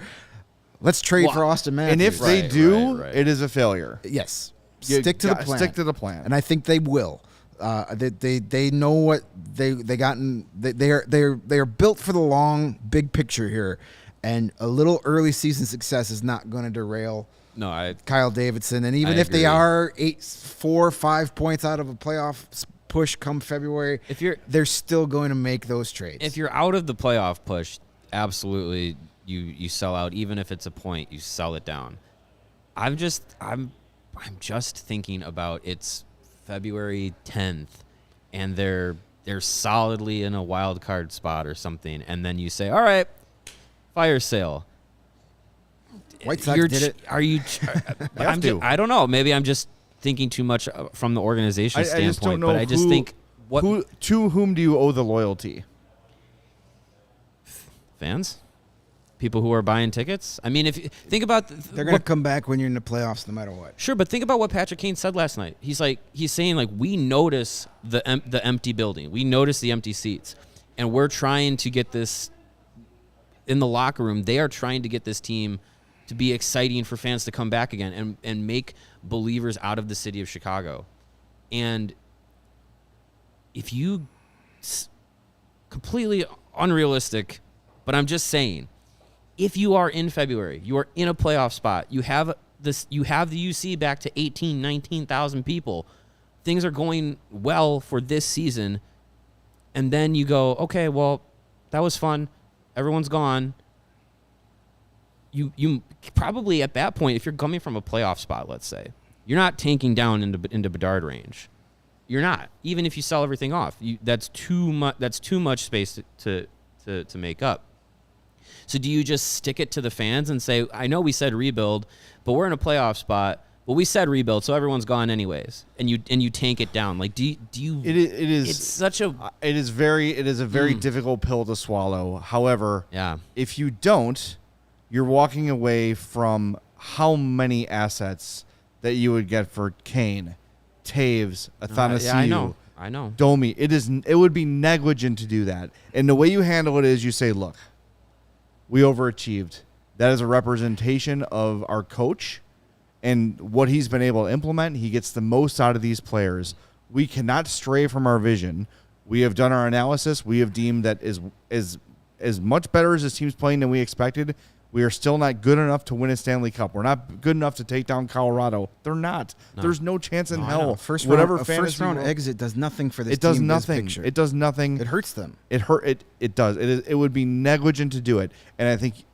Let's trade for Austin Matthews." And if they Right, do, right. it is a failure. yes, You stick to the got- plan. Stick to the plan. And I think they will. They know what they gotten. They are built for the long, big picture here, and a little early season success is not going to derail No, I Kyle Davidson. And even I if they agree. are 4 or 5 points out of a playoff push come February, they're still going to make those trades. if you're out of the playoff push, absolutely you sell out. Even if it's a point, you sell it down. I'm just thinking about it's February 10th, and they're solidly in a wild card spot or something, and then you say, "All right, fire sale." White Sox did it. Are you? I don't know. Maybe I'm just thinking too much from the organization I standpoint. just don't know but I just think to whom do you owe the loyalty? fans, people who are buying tickets. I mean, if you think about They're going to come back when you're in the playoffs, no matter what. Sure, but think about what Patrick Kane said last night. He's saying like we notice the empty building, we notice the empty seats, and we're trying to get this in the locker room. They are trying to get this team to be exciting for fans to come back again and make believers out of the city of Chicago. And if you completely unrealistic, but I'm just saying, if you are in February, you are in a playoff spot, you have the UC back to 18, 19,000 people. Things are going well for this season. And then you go, okay, well, that was fun. Everyone's gone. You probably at that point, if you're coming from a playoff spot, let's say, you're not tanking down into Bedard range. You're not. Even if you sell everything off, that's too much. That's too much space to make up. So do you just stick it to the fans and say, I know we said rebuild, but we're in a playoff spot. Well, we said rebuild, so everyone's gone anyways, and you tank it down. Like, do you? It is. It's such a. It is a very difficult pill to swallow. However, Yeah. if you don't, you're walking away from how many assets that you would get for Kane, Taves, Athanasiou. Yeah, I know. Domi. It would be negligent to do that. And the way you handle it is you say, look, we overachieved. That is a representation of our coach and what he's been able to implement. He gets the most out of these players. We cannot stray from our vision. We have done our analysis. We have deemed that as much better as this team's playing than we expected. We are still not good enough to win a Stanley Cup. We're not good enough to take down Colorado. They're not. No. There's no chance in hell. A first Fantasy round world, exit does nothing for this it does team. nothing. This picture. It does nothing. It hurts them. It does. It would be negligent to do it. And I think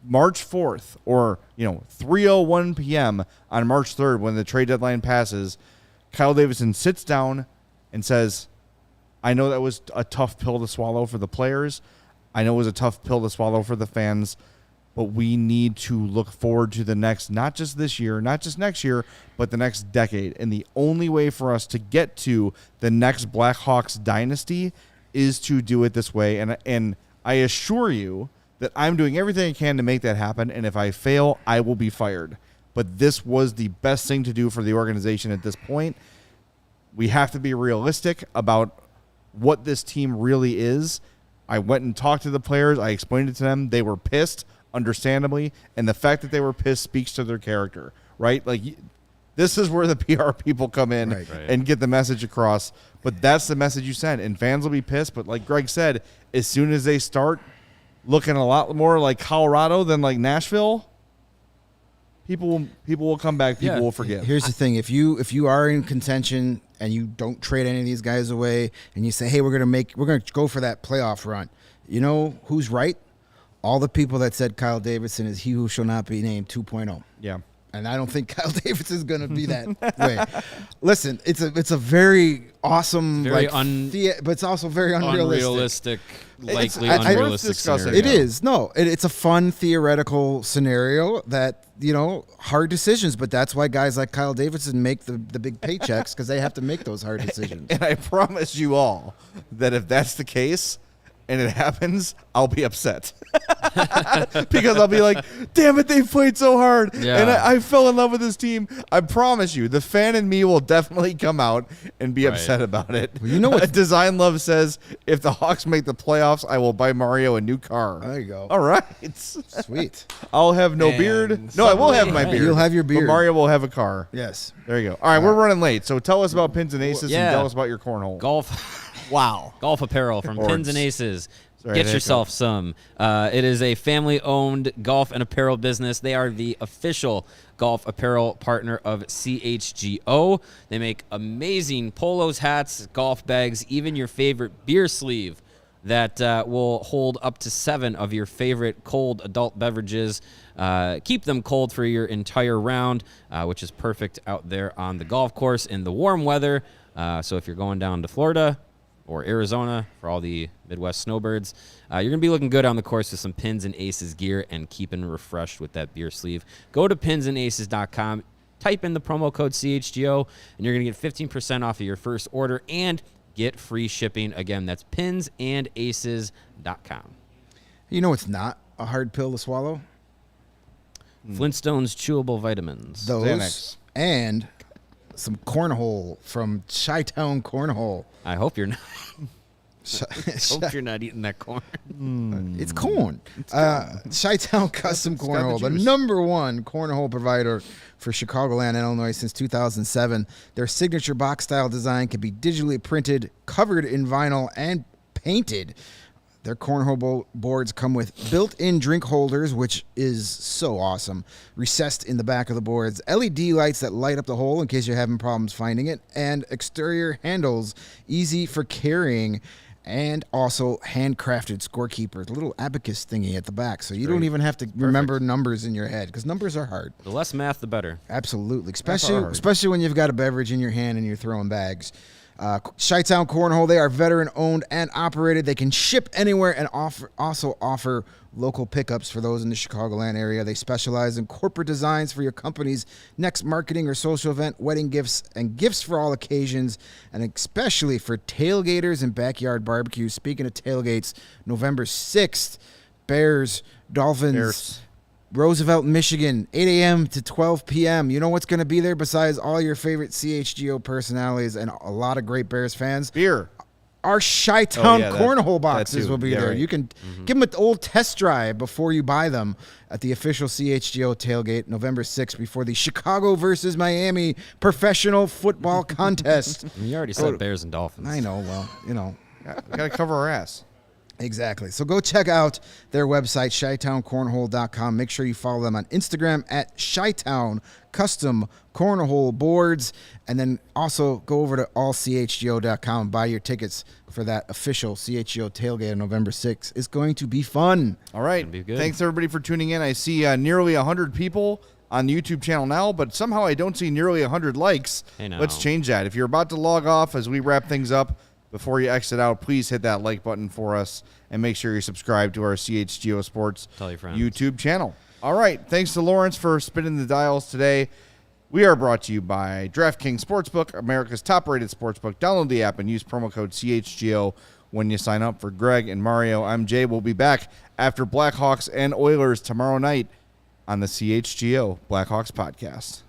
March 4th or 3:01 p.m. on March 3rd when the trade deadline passes, Kyle Davidson sits down and says, I know that was a tough pill to swallow for the players. I know it was a tough pill to swallow for the fans, but we need to look forward to the next, not just this year, not just next year, but the next decade. And the only way for us to get to the next Blackhawks dynasty is to do it this way. And I assure you that I'm doing everything I can to make that happen. And if I fail, I will be fired. But this was the best thing to do for the organization at this point. We have to be realistic about what this team really is. I went and talked to the players. I explained it to them. They were pissed, understandably. And the fact that they were pissed speaks to their character, right? Like, this is where the PR people come in and get the message across. But that's the message you send. And fans will be pissed. But like Greg said, as soon as they start looking a lot more like Colorado than like Nashville, people will come back. People will forgive. Here's the thing: if you are in contention and you don't trade any of these guys away, and you say, "Hey, we're gonna go for that playoff run," you know who's right? All the people that said Kyle Davidson is he who shall not be named 2.0. Yeah. And I don't think Kyle Davidson is going to be that way. Listen, it's a very awesome, Very but it's also very unrealistic. Likely it's unrealistic worth discussing. scenario. It is. No, it's a fun theoretical scenario that, hard decisions, but that's why guys like Kyle Davidson make the big paychecks, because they have to make those hard decisions. And I promise you all that if that's the case and it happens, I'll be upset. Because I'll be like, damn it, they played so hard. Yeah. And I fell in love with this team. I promise you, the fan in me will definitely come out and be upset about it. Well, you know what? Design Love says, if the Hawks make the playoffs, I will buy Mario a new car. There you go. All right. Sweet. I'll have no And beard. No, I will have my beard. You'll have your beard. But Mario will have a car. Yes. There you go. All right, we're running late. So tell us about Pins and Aces Yeah. and tell us about your cornhole. Golf apparel from Pins and Aces. Sorry, Get yourself some. It is a family-owned golf and apparel business. They are the official golf apparel partner of CHGO. They make amazing polos, hats, golf bags, even your favorite beer sleeve that will hold up to 7 of your favorite cold adult beverages. Keep them cold for your entire round, which is perfect out there on the golf course in the warm weather. So if you're going down to Florida or Arizona for all the Midwest snowbirds, you're going to be looking good on the course with some Pins and Aces gear and keeping refreshed with that beer sleeve. Go to pinsandaces.com, type in the promo code CHGO, and you're going to get 15% off of your first order and get free shipping. Again, that's pinsandaces.com. You know it's not a hard pill to swallow? Flintstones chewable vitamins. Those Xanax. and some cornhole from Chi-Town Cornhole. I hope you're not. Hope you're not eating that corn. It's corn. Chi-Town Custom Cornhole, the #1 cornhole provider for Chicagoland and Illinois since 2007. Their signature box-style design can be digitally printed, covered in vinyl, and painted. Their cornhole boards come with built-in drink holders, which is so awesome, recessed in the back of the boards, LED lights that light up the hole in case you're having problems finding it, and exterior handles, easy for carrying, and also handcrafted scorekeepers, a little abacus thingy at the back, so you don't even have to remember numbers in your head, because numbers are hard. The less math, the better. Absolutely, especially when you've got a beverage in your hand and you're throwing bags. Chi-Town Cornhole, they are veteran-owned and operated. They can ship anywhere and also offer local pickups for those in the Chicagoland area. They specialize in corporate designs for your company's next marketing or social event, wedding gifts, and gifts for all occasions, and especially for tailgaters and backyard barbecues. Speaking of tailgates, November 6th, Bears, Dolphins, Roosevelt, Michigan, 8 a.m. to 12 p.m. You know what's going to be there besides all your favorite CHGO personalities and a lot of great Bears fans? Beer. Our Chi-Town that cornhole boxes too. will be Yeah, there. right. You can give them an old test drive before you buy them at the official CHGO tailgate November 6th before the Chicago versus Miami professional football contest. You already said Bears and Dolphins. I know. Well, Got to cover our ass. Exactly. So go check out their website, ChiTownCornhole.com. Make sure you follow them on Instagram at Chi-Town Custom Cornhole Boards. And then also go over to allchgo.com and buy your tickets for that official CHGO tailgate on November 6th. It's going to be fun. All right. Be good. Thanks, everybody, for tuning in. I see nearly 100 people on the YouTube channel now, but somehow I don't see nearly 100 likes. Hey, now. Let's change that. If you're about to log off as we wrap things up, before you exit out, please hit that like button for us and make sure you're subscribed to our CHGO Sports Tell your friends. YouTube channel. All right. Thanks to Lawrence for spinning the dials today. We are brought to you by DraftKings Sportsbook, America's top-rated sportsbook. Download the app and use promo code CHGO when you sign up. For Greg and Mario, I'm Jay. We'll be back after Blackhawks and Oilers tomorrow night on the CHGO Blackhawks Podcast.